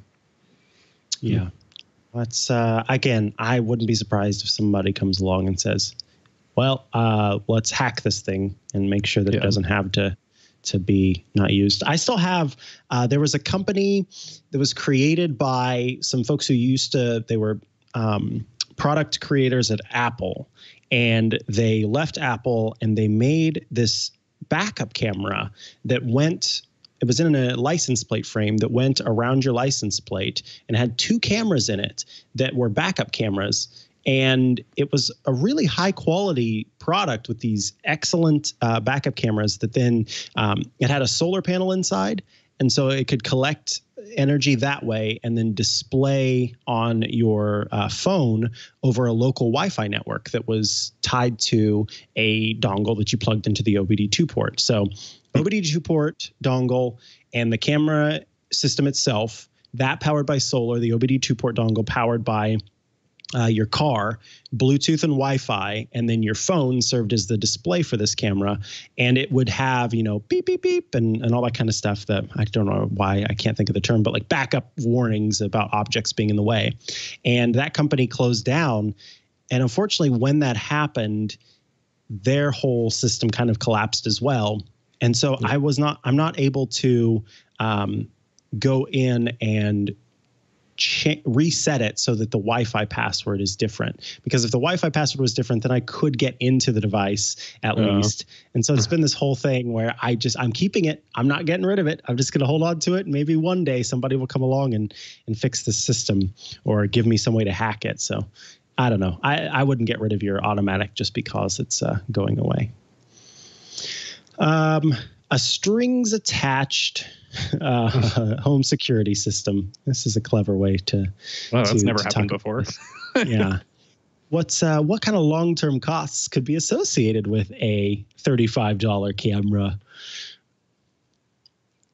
Yeah. Let's, again, I wouldn't be surprised if somebody comes along and says, well, let's hack this thing and make sure that it doesn't have to be not used. I still have, there was a company that was created by some folks who they were product creators at Apple, and they left Apple and they made this backup camera that it was in a license plate frame that went around your license plate and had 2 cameras in it that were backup cameras. And it was a really high quality product with these excellent backup cameras that then it had a solar panel inside. And so it could collect energy that way and then display on your phone over a local Wi-Fi network that was tied to a dongle that you plugged into the OBD2 port. So OBD2 port, dongle, and the camera system itself, that powered by solar, the OBD2 port dongle powered by your car, Bluetooth and Wi-Fi, and then your phone served as the display for this camera. And it would have, beep, beep, beep, and all that kind of stuff that I don't know why I can't think of the term, but like backup warnings about objects being in the way. And that company closed down. And unfortunately, when that happened, their whole system kind of collapsed as well. And so I'm not able to go in and reset it so that the Wi-Fi password is different, because if the Wi-Fi password was different, then I could get into the device at least. And so it's been this whole thing where I'm keeping it. I'm not getting rid of it. I'm just going to hold on to it. And maybe one day somebody will come along and fix the system or give me some way to hack it. So I don't know. I wouldn't get rid of your Automatic just because it's going away. A strings attached home security system. This is a clever way to. Well, that's never happened before. Yeah. What kind of long-term costs could be associated with a $35 camera?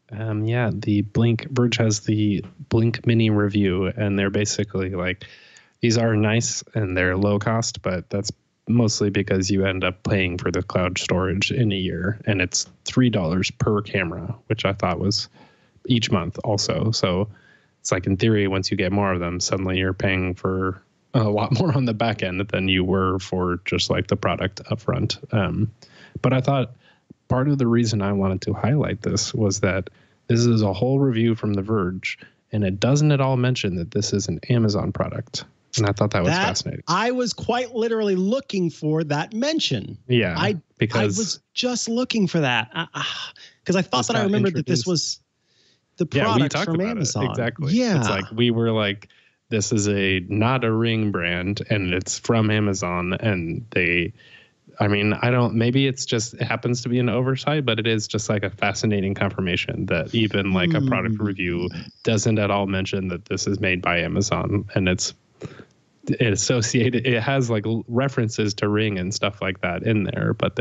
The Verge has the Blink Mini review, and they're basically like, these are nice and they're low cost, but that's mostly because you end up paying for the cloud storage in a year, and it's $3 per camera, which I thought was each month also. So it's like, in theory, once you get more of them, suddenly you're paying for a lot more on the back end than you were for just like the product upfront. But I thought part of the reason I wanted to highlight this was that this is a whole review from The Verge, and it doesn't at all mention that this is an Amazon product. And I thought that was fascinating. I was quite literally looking for that mention. Yeah, I was just looking for that because I thought that I remembered that this was the product from Amazon. Exactly. Yeah, it's like we were like, this is not a Ring brand, and it's from Amazon, and maybe it's just, it happens to be an oversight, but it is just like a fascinating confirmation that even like a product review doesn't at all mention that this is made by Amazon, and it has like references to Ring and stuff like that in there, but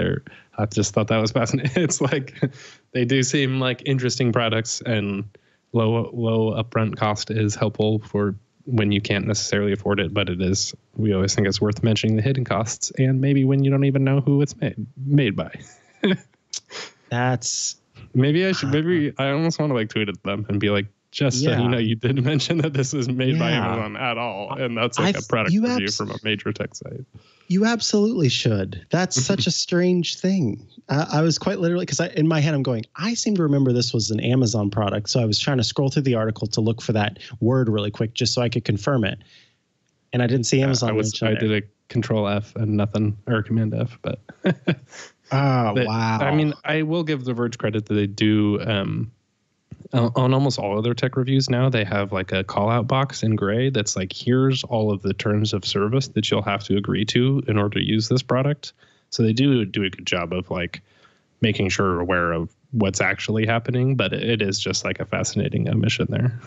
I just thought that was fascinating. It's like, they do seem like interesting products, and low upfront cost is helpful for when you can't necessarily afford it, but we always think it's worth mentioning the hidden costs, and maybe when you don't even know who it's made by. Maybe I almost want to like tweet at them and be like, just so you know, you did mention that this is made by Amazon at all. And that's like a product review from a major tech site. You absolutely should. That's such a strange thing. I was quite literally, because in my head, I'm going, I seem to remember this was an Amazon product. So I was trying to scroll through the article to look for that word really quick, just so I could confirm it. And I didn't see Amazon. I did a Control F and nothing, or Command F, but Oh, wow. I mean, I will give The Verge credit that they do on almost all of their tech reviews now. They have like a call out box in gray that's like, here's all of the terms of service that you'll have to agree to in order to use this product. So they do a good job of like making sure you're aware of what's actually happening, but it is just like a fascinating omission there.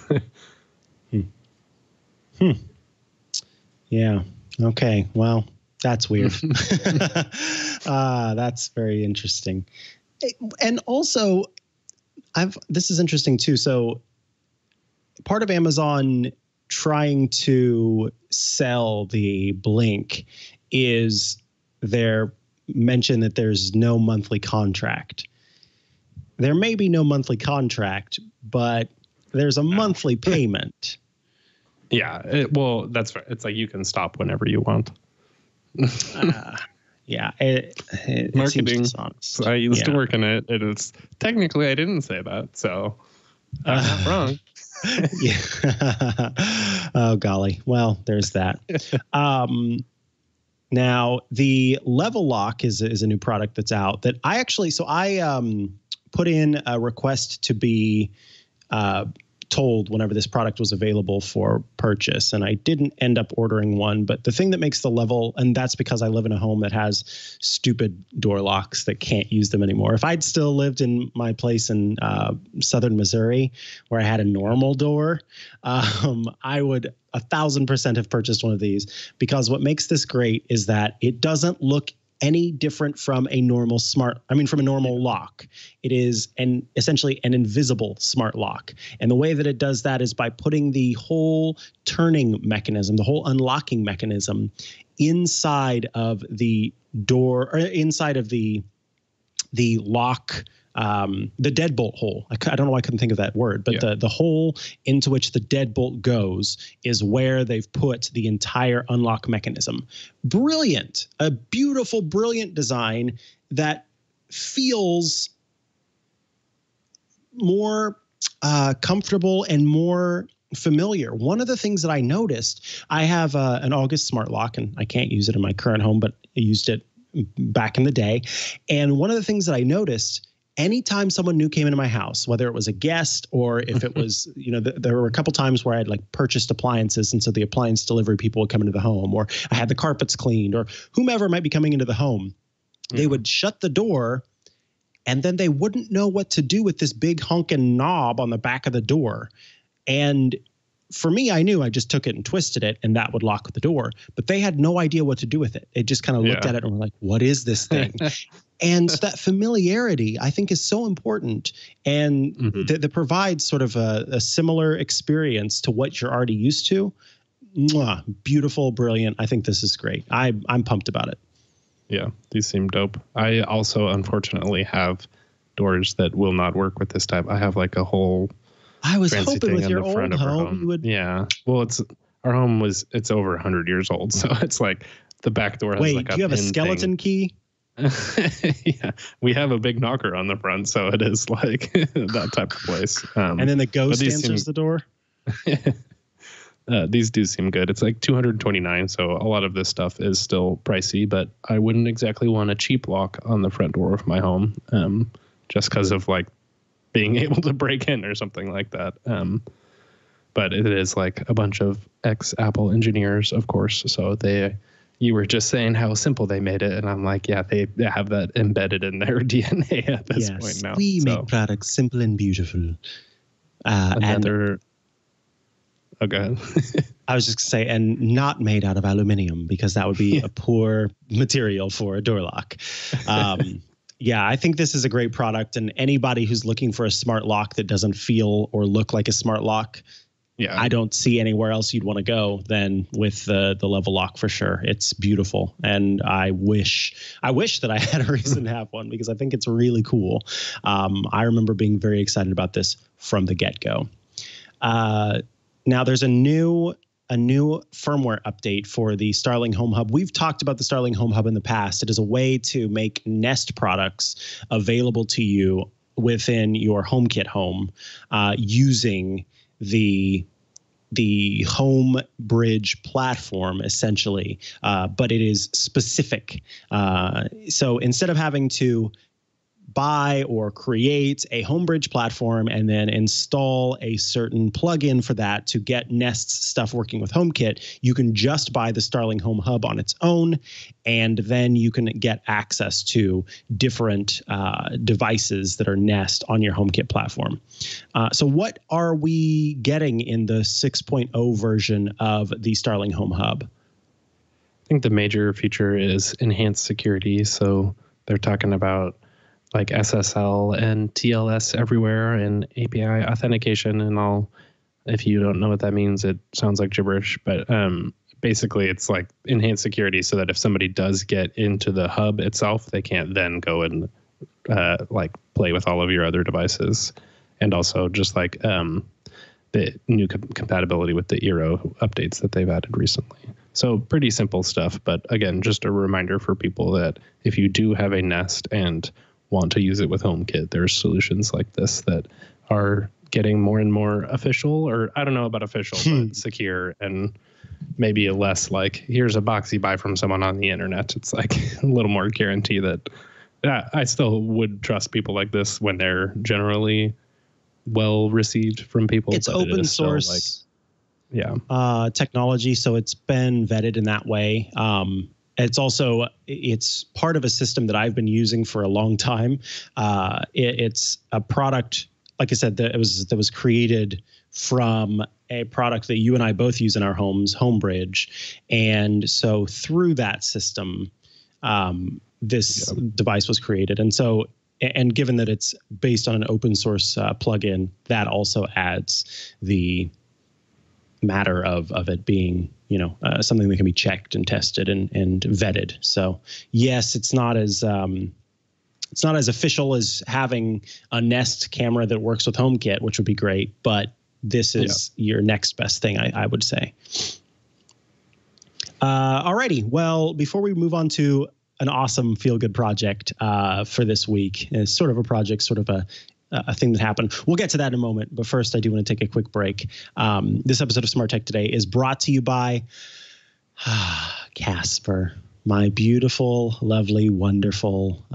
Yeah. Okay. Well, that's weird. That's very interesting. And also, this is interesting too. So part of Amazon trying to sell the Blink is their mention that there's no monthly contract. There may be no monthly contract, but there's a monthly payment. Yeah. Well, that's right. It's like you can stop whenever you want. Yeah. It Marketing. seems dishonest. I used to work in it. It is technically, I didn't say that. So I'm not wrong. Yeah. Oh, golly. Well, there's that. Now, the Level Lock is a new product that's out that I put in a request to be told whenever this product was available for purchase, and I didn't end up ordering one. But the thing that makes the Level, and that's because I live in a home that has stupid door locks that can't use them anymore. If I'd still lived in my place in southern Missouri where I had a normal door, I would 1,000% have purchased one of these, because what makes this great is that it doesn't look any different from a normal lock. It is essentially an invisible smart lock. And the way that it does that is by putting the whole turning mechanism, the whole unlocking mechanism inside of the door, or inside of the lock, the deadbolt hole. I don't know why I couldn't think of that word, but the hole into which the deadbolt goes is where they've put the entire unlock mechanism. Brilliant, a beautiful, brilliant design that feels more comfortable and more familiar. One of the things that I noticed, I have an August smart lock, and I can't use it in my current home, but I used it back in the day. And one of the things that I noticed, anytime someone new came into my house, whether it was a guest or if it was, there were a couple times where I had like purchased appliances, and so the appliance delivery people would come into the home, or I had the carpets cleaned, or whomever might be coming into the home, they would shut the door, and then they wouldn't know what to do with this big honking knob on the back of the door. And for me, I knew I just took it and twisted it, and that would lock the door. But they had no idea what to do with it. They just kind of looked at it and were like, what is this thing? And that familiarity, I think, is so important. And that provides sort of a similar experience to what you're already used to. Mwah, beautiful, brilliant. I think this is great. I'm pumped about it. Yeah, these seem dope. I also, unfortunately, have doors that will not work with this type. I have like a whole... I was hoping with your old home you would. Yeah. Well, our home it's over 100 years old. So it's like the back door has like a pin. Do you have a skeleton key? Yeah. We have a big knocker on the front. So it is like that type of place. And then the ghost answers the door? These do seem good. It's like $229. So a lot of this stuff is still pricey, but I wouldn't exactly want a cheap lock on the front door of my home, just because of like being able to break in or something like that. But it is like a bunch of ex-Apple engineers, of course. So you were just saying how simple they made it. And I'm like, yeah, they have that embedded in their DNA at this point now. We make products simple and beautiful. Go ahead. I was just going to say, and not made out of aluminum, because that would be a poor material for a door lock. Yeah, I think this is a great product, and anybody who's looking for a smart lock that doesn't feel or look like a smart lock, I don't see anywhere else you'd want to go than with the Level Lock for sure. It's beautiful, and I wish that I had a reason to have one, because I think it's really cool. I remember being very excited about this from the get-go. Now there's a new firmware update for the Starling Home Hub. We've talked about the Starling Home Hub in the past. It is a way to make Nest products available to you within your HomeKit home using the the home bridge platform essentially, but it is specific. So instead of having to buy or create a Homebridge platform and then install a certain plugin for that to get Nest's stuff working with HomeKit, you can just buy the Starling Home Hub on its own, and then you can get access to different devices that are Nest on your HomeKit platform. So what are we getting in the 6.0 version of the Starling Home Hub? I think the major feature is enhanced security. So they're talking about like SSL and TLS everywhere and API authentication and all. If you don't know what that means, it sounds like gibberish, but basically it's like enhanced security so that if somebody does get into the hub itself, they can't then go and like play with all of your other devices. And also just like the new compatibility with the Eero updates that they've added recently. So pretty simple stuff, but again, just a reminder for people that if you do have a Nest and want to use it with HomeKit, there's solutions like this that are getting more and more official, or I don't know about official, but secure, and maybe a less like, here's a box you buy from someone on the internet. It's like a little more guarantee that I still would trust people like this when they're generally well received from people. It's open source technology, so it's been vetted in that way. It's part of a system that I've been using for a long time. It's a product, like I said, that was created from a product that you and I both use in our homes, Homebridge. And so through that system, this device was created. And so, and given that it's based on an open source plugin, that also adds the matter of it being, something that can be checked and tested and vetted. So yes, it's not as official as having a Nest camera that works with HomeKit, which would be great, but this is your next best thing, I would say. Alrighty. Well, before we move on to an awesome feel-good project for this week, it's sort of a project, sort of a thing that happened. We'll get to that in a moment, but first I do want to take a quick break. This episode of Smart Tech Today is brought to you by Casper, my beautiful, lovely, wonderful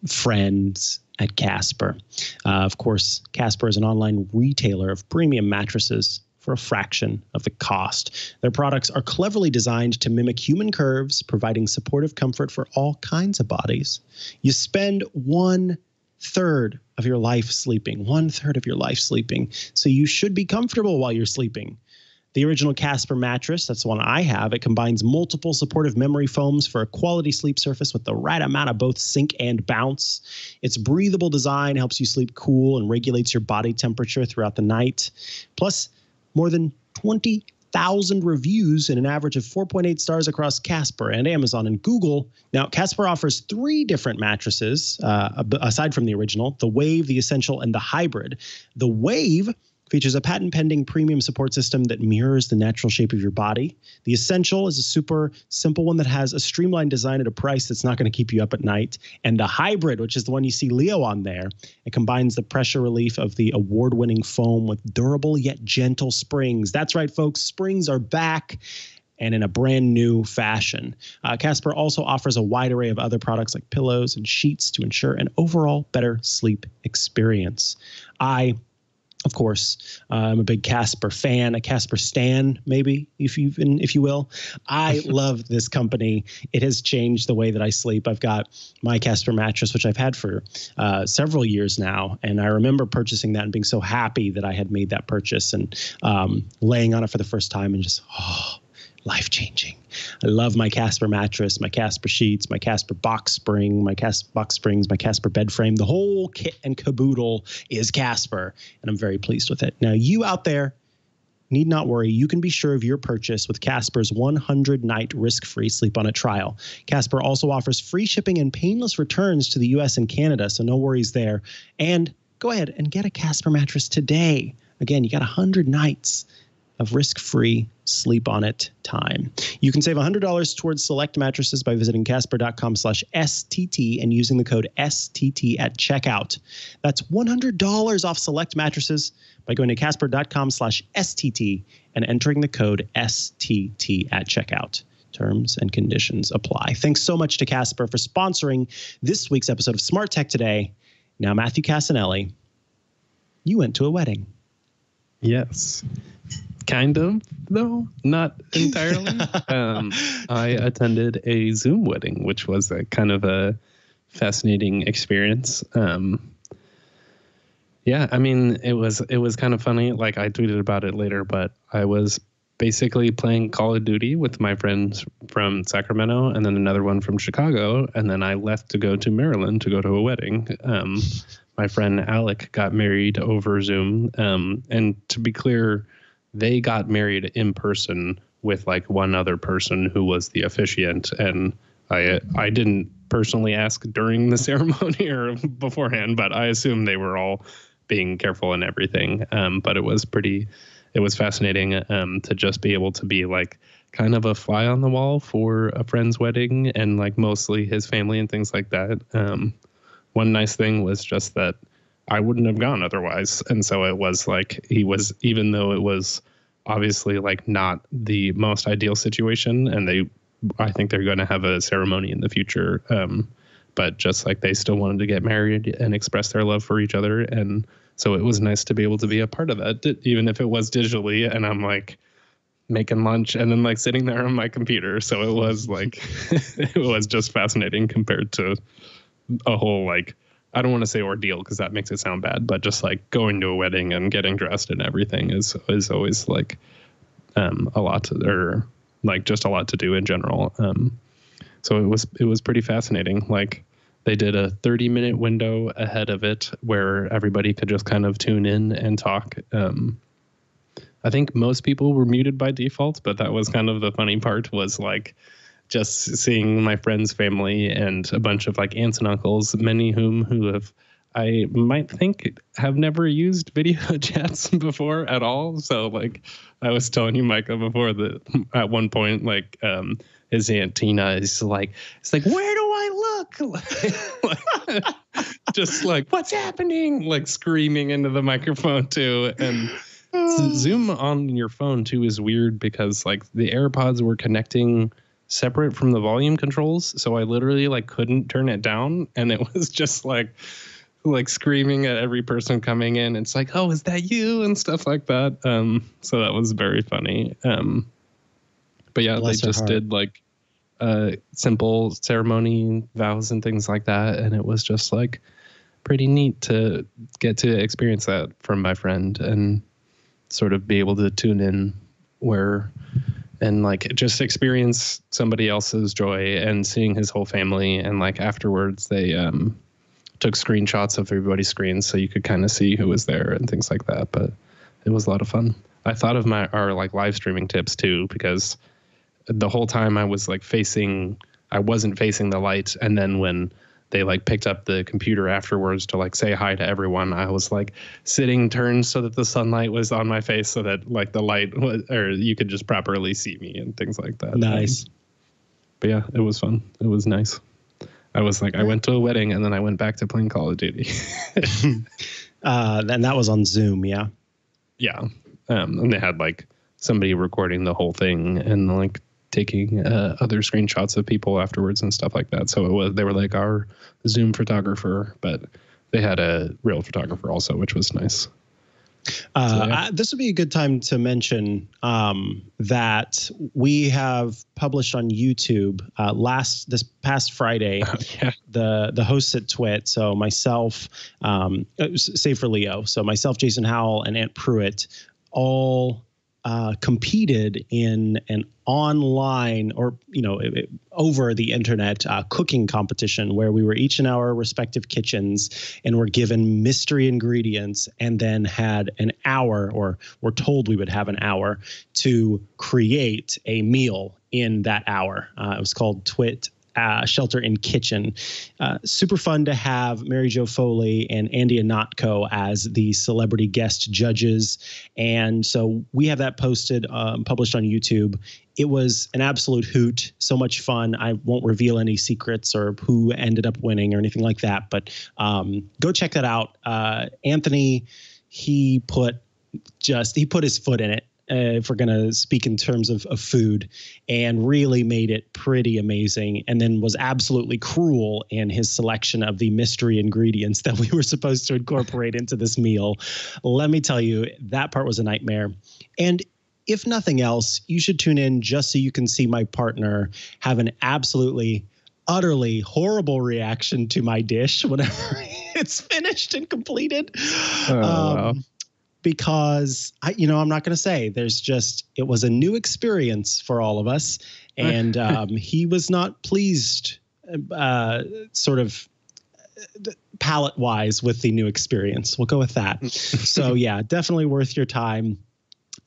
friends at Casper. Of course, Casper is an online retailer of premium mattresses for a fraction of the cost. Their products are cleverly designed to mimic human curves, providing supportive comfort for all kinds of bodies. You spend 1/3 of your life sleeping, 1/3 of your life sleeping. So you should be comfortable while you're sleeping. The original Casper mattress, that's the one I have, it combines multiple supportive memory foams for a quality sleep surface with the right amount of both sink and bounce. Its breathable design helps you sleep cool and regulates your body temperature throughout the night. Plus, more than 20,000 reviews and an average of 4.8 stars across Casper and Amazon and Google. Now, Casper offers 3 different mattresses, aside from the original: the Wave, the Essential, and the Hybrid. The Wave features a patent-pending premium support system that mirrors the natural shape of your body. The Essential is a super simple one that has a streamlined design at a price that's not going to keep you up at night. And the Hybrid, which is the one you see Leo on there, it combines the pressure relief of the award-winning foam with durable yet gentle springs. That's right, folks. Springs are back, and in a brand new fashion. Casper also offers a wide array of other products like pillows and sheets to ensure an overall better sleep experience. Of course, I'm a big Casper fan, a Casper stan, maybe, if you will. I love this company. It has changed the way that I sleep. I've got my Casper mattress, which I've had for several years now, and I remember purchasing that and being so happy that I had made that purchase and laying on it for the first time and just, life-changing. I love my Casper mattress, my Casper sheets, my Casper box spring, my box springs, my Casper bed frame. The whole kit and caboodle is Casper, and I'm very pleased with it. Now, you out there need not worry. You can be sure of your purchase with Casper's 100-night risk-free Sleep On It trial. Casper also offers free shipping and painless returns to the U.S. and Canada, so no worries there. And go ahead and get a Casper mattress today. Again, you got 100 nights of risk-free Sleep On It time. You can save $100 towards select mattresses by visiting casper.com/STT and using the code STT at checkout. That's $100 off select mattresses by going to casper.com/STT and entering the code STT at checkout. Terms and conditions apply. Thanks so much to Casper for sponsoring this week's episode of Smart Tech Today. Now, Matthew Cassinelli, you went to a wedding. Yes. Kind of, though. Not entirely. I attended a Zoom wedding, which was a kind of a fascinating experience. Yeah, I mean, it was kind of funny. Like, I tweeted about it later, but I was basically playing Call of Duty with my friends from Sacramento and then another one from Chicago. And then I left to go to Maryland to go to a wedding. My friend Alec got married over Zoom. And to be clear, they got married in person with like one other person who was the officiant. And I didn't personally ask during the ceremony or beforehand, but I assume they were all being careful and everything. But it was fascinating to just be able to be like kind of a fly on the wall for a friend's wedding and like mostly his family and things like that. One nice thing was just that I wouldn't have gone otherwise. And so it was like even though it was obviously like not the most ideal situation, and I think they're going to have a ceremony in the future. But just like they still wanted to get married and express their love for each other. And so it was nice to be able to be a part of that, even if it was digitally. And I'm like making lunch and then like sitting there on my computer. So it was like, it was just fascinating compared to a whole, like, I don't want to say ordeal because that makes it sound bad, but just like going to a wedding and getting dressed and everything is always like a lot or like just a lot to do in general. So it was pretty fascinating. Like they did a 30-minute window ahead of it where everybody could just kind of tune in and talk. I think most people were muted by default, but that was kind of the funny part was like just seeing my friend's family and a bunch of like aunts and uncles, many who I might think have never used video chats before at all. So like I was telling you, Mikah, before that at one point, like his Aunt Tina is like, it's like, where do I look? Just like, what's happening? Like screaming into the microphone too. And Zoom on your phone too is weird because like the AirPods were connecting separate from the volume controls. So I literally like couldn't turn it down. And it was just like screaming at every person coming in. It's like, oh, is that you? And stuff like that. So that was very funny. But yeah, they just did like simple ceremony vows and things like that. And it was just like pretty neat to get to experience that from my friend and sort of be able to tune in and like just experience somebody else's joy and seeing his whole family. And like afterwards they took screenshots of everybody's screens so you could kind of see who was there and things like that. But it was a lot of fun. I thought of our like live streaming tips too, because the whole time I was like I wasn't facing the light. And then when they like picked up the computer afterwards to like say hi to everyone, I was like sitting turned so that the sunlight was on my face so that like the light was, or you could just properly see me and things like that. Nice. But yeah, it was fun. It was nice. I was like, I went to a wedding and then I went back to playing Call of Duty. And that was on Zoom. Yeah. Yeah. And they had like somebody recording the whole thing and like taking other screenshots of people afterwards and stuff like that. So they were like our Zoom photographer, but they had a real photographer also, which was nice. This would be a good time to mention that we have published on YouTube this past Friday, the hosts at Twit. So myself, save for Leo. So myself, Jason Howell, and Ant Pruitt all competed in an online or, over the internet cooking competition where we were each in our respective kitchens and were given mystery ingredients and then had an hour, or were told we would have an hour to create a meal in that hour. It was called Twit Shelter in Kitchen. Super fun to have Mary Jo Foley and Andy Anatko as the celebrity guest judges. And so we have that posted, published on YouTube. It was an absolute hoot. So much fun. I won't reveal any secrets or who ended up winning or anything like that, but go check that out. Anthony, he put his foot in it. if we're going to speak in terms of food, and really made it pretty amazing, and then was absolutely cruel in his selection of the mystery ingredients that we were supposed to incorporate into this meal. Let me tell you, that part was a nightmare. And if nothing else, you should tune in just so you can see my partner have an absolutely, utterly horrible reaction to my dish whenever it's finished and completed. Wow. Because I'm not going to say, it was a new experience for all of us. And he was not pleased sort of palate wise with the new experience. We'll go with that. So yeah, definitely worth your time.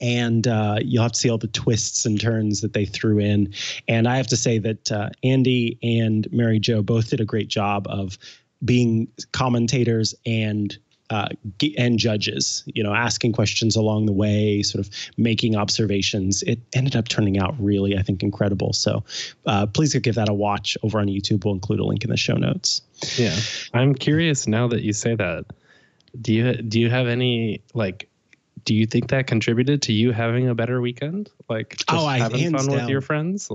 And you'll have to see all the twists and turns that they threw in. And I have to say that Andy and Mary Jo both did a great job of being commentators and judges, asking questions along the way, sort of making observations. It ended up turning out really, I think, incredible. So please go give that a watch over on YouTube. We'll include a link in the show notes. Yeah. I'm curious now that you say that, do you have any, do you think that contributed to you having a better weekend? Having fun with your friends?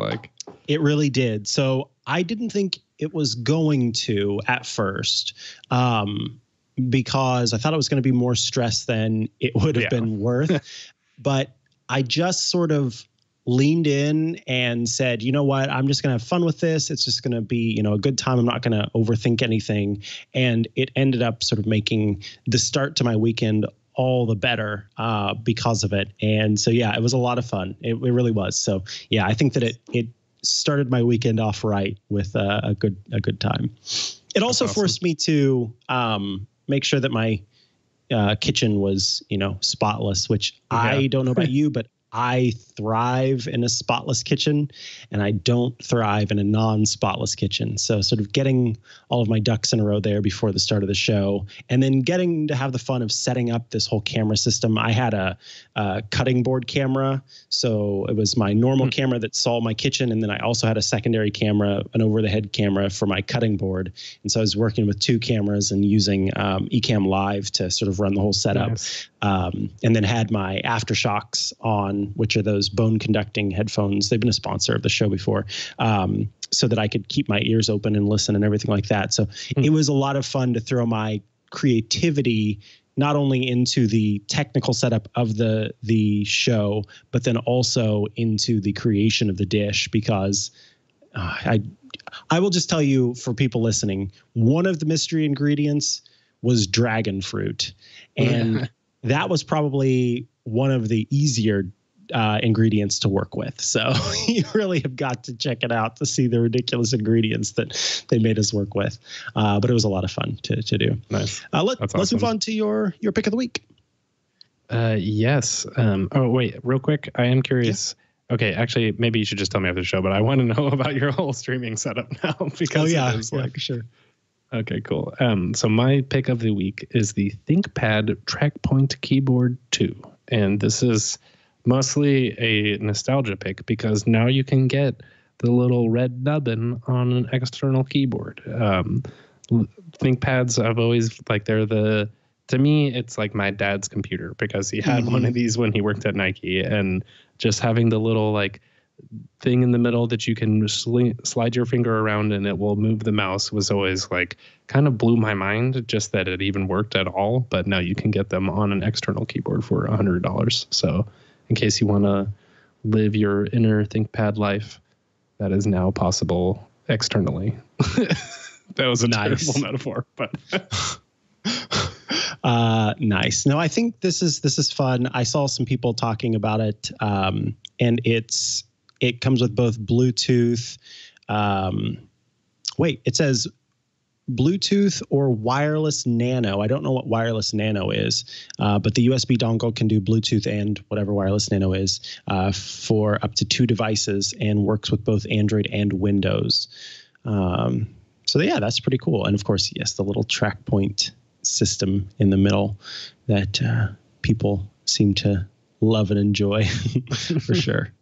It really did. So I didn't think it was going to at first. Because I thought it was going to be more stress than it would have been worth. But I just sort of leaned in and said, you know what, I'm just going to have fun with this. It's just going to be, a good time. I'm not going to overthink anything. And it ended up sort of making the start to my weekend all the better because of it. And so, yeah, it was a lot of fun. It really was. So, yeah, I think that it started my weekend off right with a good time. It also forced me to make sure that my kitchen was, spotless, which I don't know about you, but I thrive in a spotless kitchen and I don't thrive in a non-spotless kitchen. So sort of getting all of my ducks in a row there before the start of the show, and then getting to have the fun of setting up this whole camera system. I had a cutting board camera. So it was my normal camera that saw my kitchen. And then I also had a secondary camera, an over the head camera for my cutting board. And so I was working with two cameras and using Ecamm Live to sort of run the whole setup. Nice. And then had my AfterShokz on, which are those bone conducting headphones. They've been a sponsor of the show before, so that I could keep my ears open and listen and everything like that. So it was a lot of fun to throw my creativity not only into the technical setup of the show, but then also into the creation of the dish, because I will just tell you, for people listening, one of the mystery ingredients was dragon fruit. And that was probably one of the easier ingredients to work with. So you really have got to check it out to see the ridiculous ingredients that they made us work with. But it was a lot of fun to do. Nice. Let's move on to your pick of the week. Yes. Oh, wait, real quick. I am curious. Yeah. Okay, actually, maybe you should just tell me after the show, but I want to know about your whole streaming setup now, because it is for sure. Okay, cool. So my pick of the week is the ThinkPad TrackPoint Keyboard 2. And this is mostly a nostalgia pick, because now you can get the little red nubbin on an external keyboard. ThinkPads, I've always, to me, it's like my dad's computer, because he had one of these when he worked at Nike, and just having the little thing in the middle that you can slide your finger around and it will move the mouse was always kind of blew my mind, just that it even worked at all. But now you can get them on an external keyboard for $100. So in case you want to live your inner ThinkPad life, that is now possible externally. That was a terrible metaphor, but nice. No, I think this is fun. I saw some people talking about it, and it comes with both Bluetooth. It says Bluetooth or wireless nano. I don't know what wireless nano is, but the USB dongle can do Bluetooth and whatever wireless nano is for up to 2 devices, and works with both Android and Windows. So yeah, that's pretty cool. And of course, yes, the little TrackPoint system in the middle that people seem to love and enjoy for sure.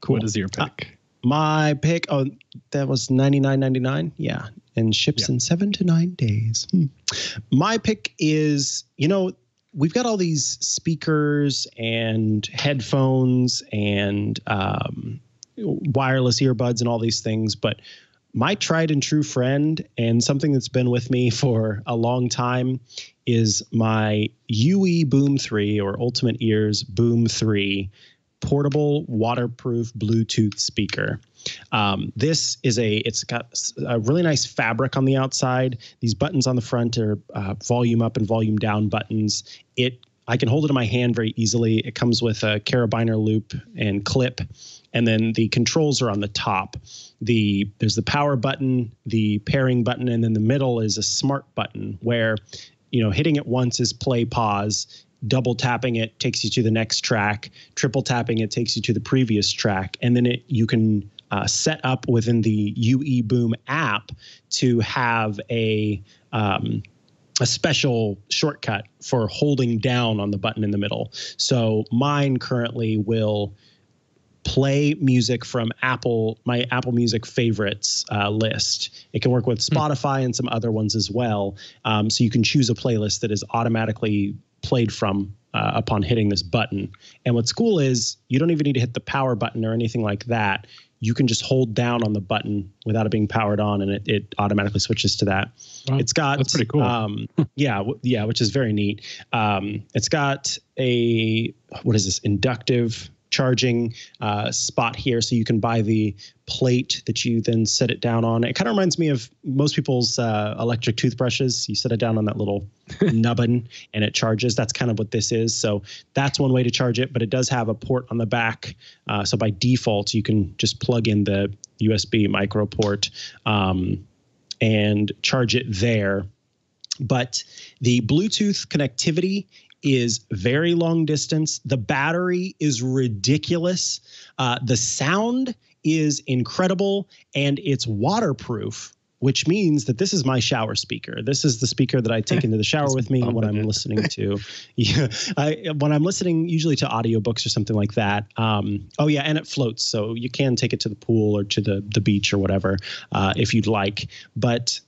Cool. What is your pick? My pick, that was $99.99. Yeah. And ships in 7 to 9 days. My pick is, we've got all these speakers and headphones and wireless earbuds and all these things, but my tried and true friend and something that's been with me for a long time is my UE Boom 3 or Ultimate Ears Boom 3 portable waterproof Bluetooth speaker. This is it's got a really nice fabric on the outside. These buttons on the front are volume up and volume down buttons. I can hold it in my hand very easily. It comes with a carabiner loop and clip, and then the controls are on the top. There's the power button, the pairing button, and then the middle is a smart button where, hitting it once is play pause. Double tapping it takes you to the next track. Triple tapping it takes you to the previous track, and then you can set up within the UE Boom app to have a special shortcut for holding down on the button in the middle. So mine currently will play music from my Apple Music favorites list. It can work with Spotify and some other ones as well. So you can choose a playlist that is automatically played from upon hitting this button. And what's cool is you don't even need to hit the power button or anything like that. You can just hold down on the button without it being powered on, and it automatically switches to that. Wow, it's got that's pretty cool. Yeah, which is very neat. It's got inductive charging spot here, so you can buy the plate that you then set it down on. It kind of reminds me of most people's electric toothbrushes. You set it down on that little nubbin and it charges. That's kind of what this is. So that's one way to charge it, but it does have a port on the back. So by default, you can just plug in the USB micro port and charge it there. But the Bluetooth connectivity is very long distance. The battery is ridiculous. The sound is incredible, and it's waterproof, which means that this is my shower speaker. This is the speaker that I take into the shower with me when I'm listening to, when I'm listening usually to audiobooks or something like that. And it floats, so you can take it to the pool or to the beach or whatever if you'd like. But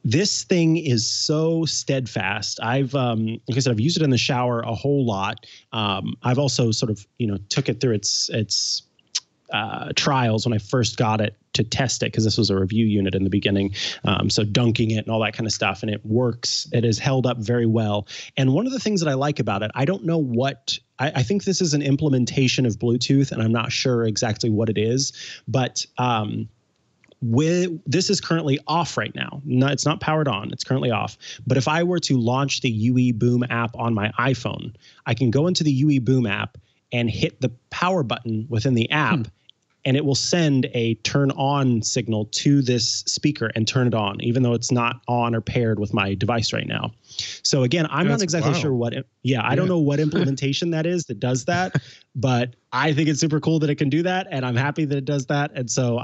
this thing is so steadfast. Like I said, I've used it in the shower a whole lot. I've also sort of, took it through its trials when I first got it to test it, because this was a review unit in the beginning. So dunking it and all that kind of stuff, and it works. It has held up very well. And one of the things that I like about it, I don't know what, I think this is an implementation of Bluetooth, and I'm not sure exactly what it is, but this is currently off right now. No, it's not powered on. It's currently off. But if I were to launch the UE Boom app on my iPhone, I can go into the UE Boom app and hit the power button within the app, and it will send a turn on signal to this speaker and turn it on, even though it's not on or paired with my device right now. So again, I'm not exactly sure what, I don't know what implementation that is that does that, but I think it's super cool that it can do that, and I'm happy that it does that. And so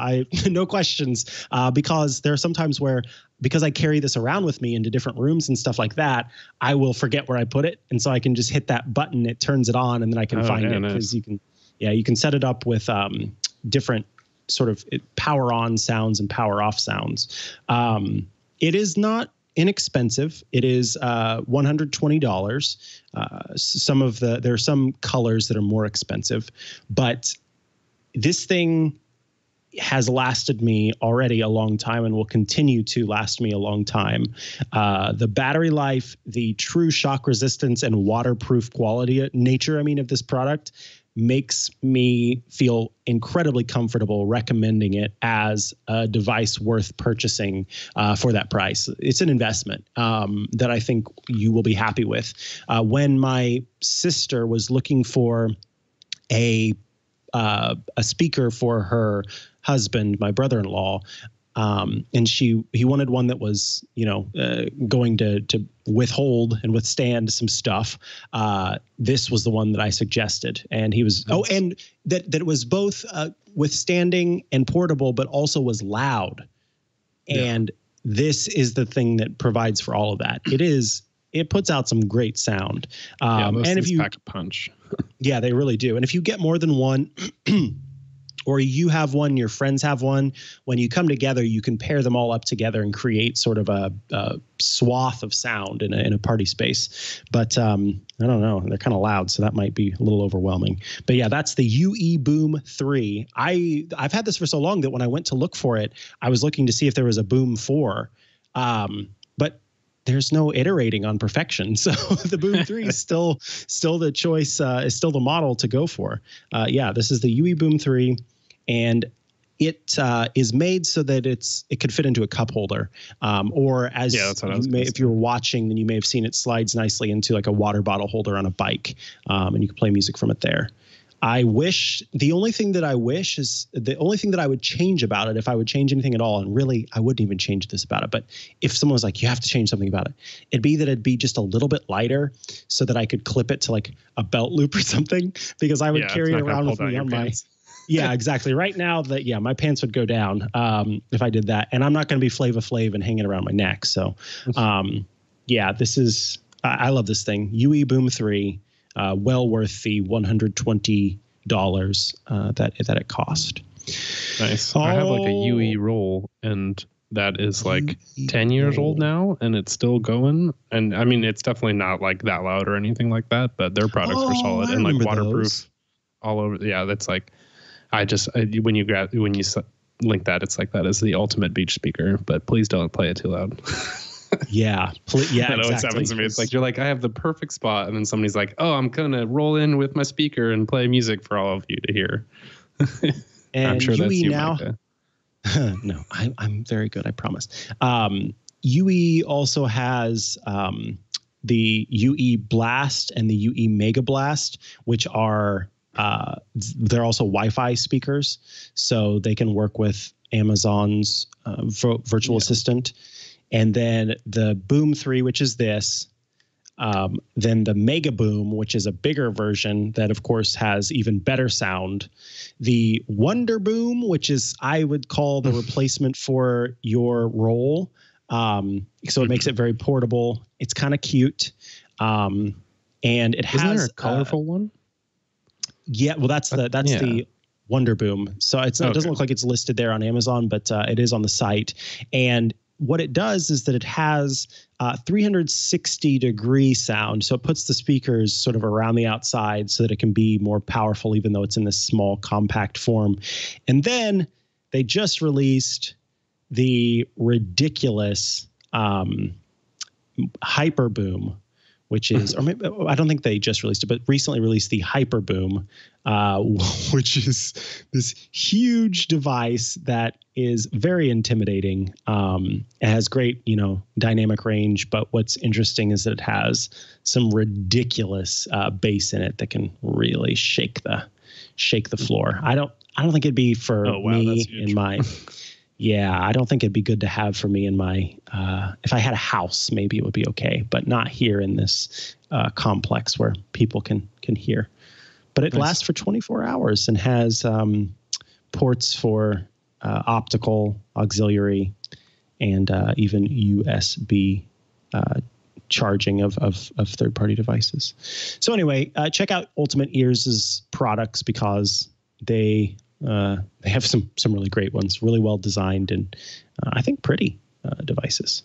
no questions, because there are some times where, because I carry this around with me into different rooms and stuff like that, I will forget where I put it. And so I can just hit that button, it turns it on, and then I can find it, because you can set it up with different sort of power on sounds and power off sounds. It is not inexpensive. It is $120. There are some colors that are more expensive, but this thing has lasted me already a long time and will continue to last me a long time. The battery life, the true shock resistance and waterproof quality nature, of this product makes me feel incredibly comfortable recommending it as a device worth purchasing for that price. It's an investment that I think you will be happy with. When my sister was looking for a speaker for her husband, my brother-in-law, and he wanted one that was, going to withhold and withstand some stuff. This was the one that I suggested, and he was, and that it was both withstanding and portable, but also was loud. Yeah. And this is the thing that provides for all of that. It puts out some great sound. And if you pack a punch, yeah, they really do. And if you get more than one, or you have one, your friends have one. When you come together, you can pair them all up together and create sort of a swath of sound in a party space. But I don't know, they're kind of loud, so that might be a little overwhelming. But yeah, that's the UE Boom 3. I've had this for so long that when I went to look for it, I was looking to see if there was a Boom 4. But there's no iterating on perfection. So the Boom 3 is still the choice, is still the model to go for. Yeah, this is the UE Boom 3, and it is made so that it could fit into a cup holder. Or as if you were watching, then you may have seen it slides nicely into like a water bottle holder on a bike, and you can play music from it there. The only thing that I would change about it, if I would change anything at all, and really I wouldn't even change this about it, but if someone was like, you have to change something about it, it'd be just a little bit lighter so that I could clip it to like a belt loop or something, because I would carry it around with me on my pants. Yeah, exactly. Right now my pants would go down if I did that, and I'm not going to be Flava Flav and hang it around my neck. So I love this thing. UE Boom 3. Well worth the $120 that it cost. Nice. I have like a UE roll, and that is like 10 years old now, and it's still going. And I mean, it's definitely not like that loud or anything like that, but their products are solid and like waterproof all over. Yeah, that's like when you link that, it's like that is the ultimate beach speaker. But please don't play it too loud. Yeah. That always happens to me. It's like, you're like, I have the perfect spot. And then somebody's like, oh, I'm going to roll in with my speaker and play music for all of you to hear. And I'm sure UE that's you, now. No, I'm very good. I promise. UE also has the UE Blast and the UE Mega Blast, which are they're also Wi-Fi speakers. So they can work with Amazon's virtual assistant. And then the Boom 3, which is this, then the Mega Boom, which is a bigger version that, of course, has even better sound. The Wonder Boom, which is, I would call the replacement for your roll. So it makes it very portable. It's kind of cute. And it has... Isn't there a colorful one? Yeah, well, that's the Wonder Boom. So it doesn't look like it's listed there on Amazon, but it is on the site. And what it does is that it has 360-degree sound. So it puts the speakers sort of around the outside so that it can be more powerful, even though it's in this small, compact form. And then they just released the ridiculous Hyper Boom, which is, or maybe, I don't think they just released it, but recently released the Hyper Boom, which is this huge device that is very intimidating. It has great, dynamic range, but what's interesting is that it has some ridiculous bass in it that can really shake the floor. I don't think it'd be for me in my. Yeah, I don't think it'd be good to have for me in my, if I had a house, maybe it would be okay, but not here in this complex where people can hear. But it lasts for 24 hours and has ports for optical, auxiliary, and even USB charging of third-party devices. So anyway, check out Ultimate Ears' products because they have some really great ones, really well designed, and I think pretty devices.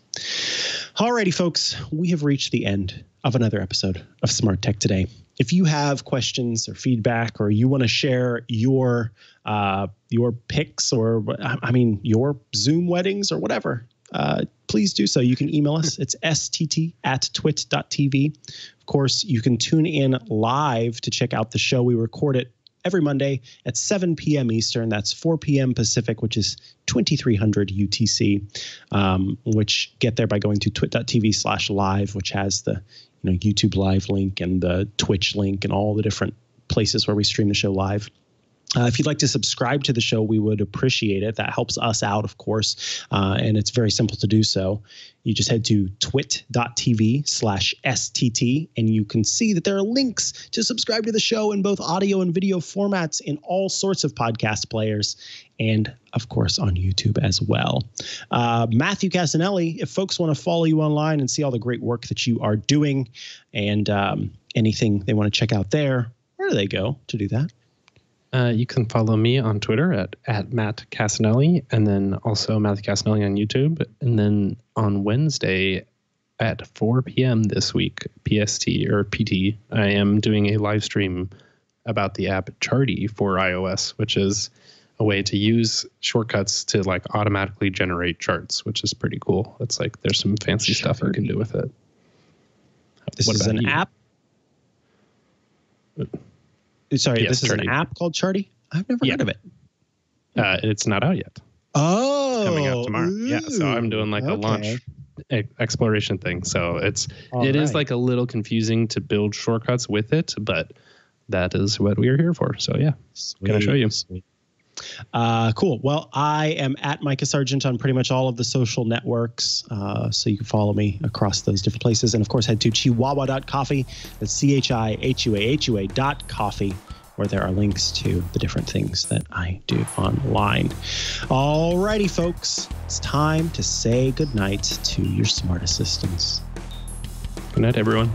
Alrighty, folks, we have reached the end of another episode of Smart Tech Today. If you have questions or feedback, or you want to share your picks, or your Zoom weddings or whatever, please do so. You can email us. It's stt@twit.tv. Of course, you can tune in live to check out the show. We record it every Monday at 7 p.m. Eastern. That's 4 p.m. Pacific, which is 2300 UTC, which get there by going to twit.tv/live, which has the YouTube live link and the Twitch link and all the different places where we stream the show live. If you'd like to subscribe to the show, we would appreciate it. That helps us out, of course, and it's very simple to do so. You just head to twit.tv/STT, and you can see that there are links to subscribe to the show in both audio and video formats in all sorts of podcast players, and, of course, on YouTube as well. Matthew Cassinelli, if folks want to follow you online and see all the great work that you are doing and anything they want to check out there, where do they go to do that? You can follow me on Twitter at Matt Cassinelli, and then also Matthew Cassinelli on YouTube. And then on Wednesday at 4 p.m. this week, PST or PT, I am doing a live stream about the app Charty for iOS, which is a way to use shortcuts to like automatically generate charts, which is pretty cool. It's like there's some fancy stuff you can do with it. This is an app? Sorry, yes, this is an app called Charty? I've never heard of it. It's not out yet. Oh. Coming out tomorrow. Yeah, so I'm doing like a launch exploration thing. So it is like a little confusing to build shortcuts with it, but that is what we are here for. So yeah, going to show you. Sweet. Cool. Well, I am at Mikah Sargent on pretty much all of the social networks. So you can follow me across those different places. And of course, head to chihuahua.coffee. That's CHIHUAHUA.coffee, where there are links to the different things that I do online. All righty, folks. It's time to say goodnight to your smart assistants. Good night, everyone.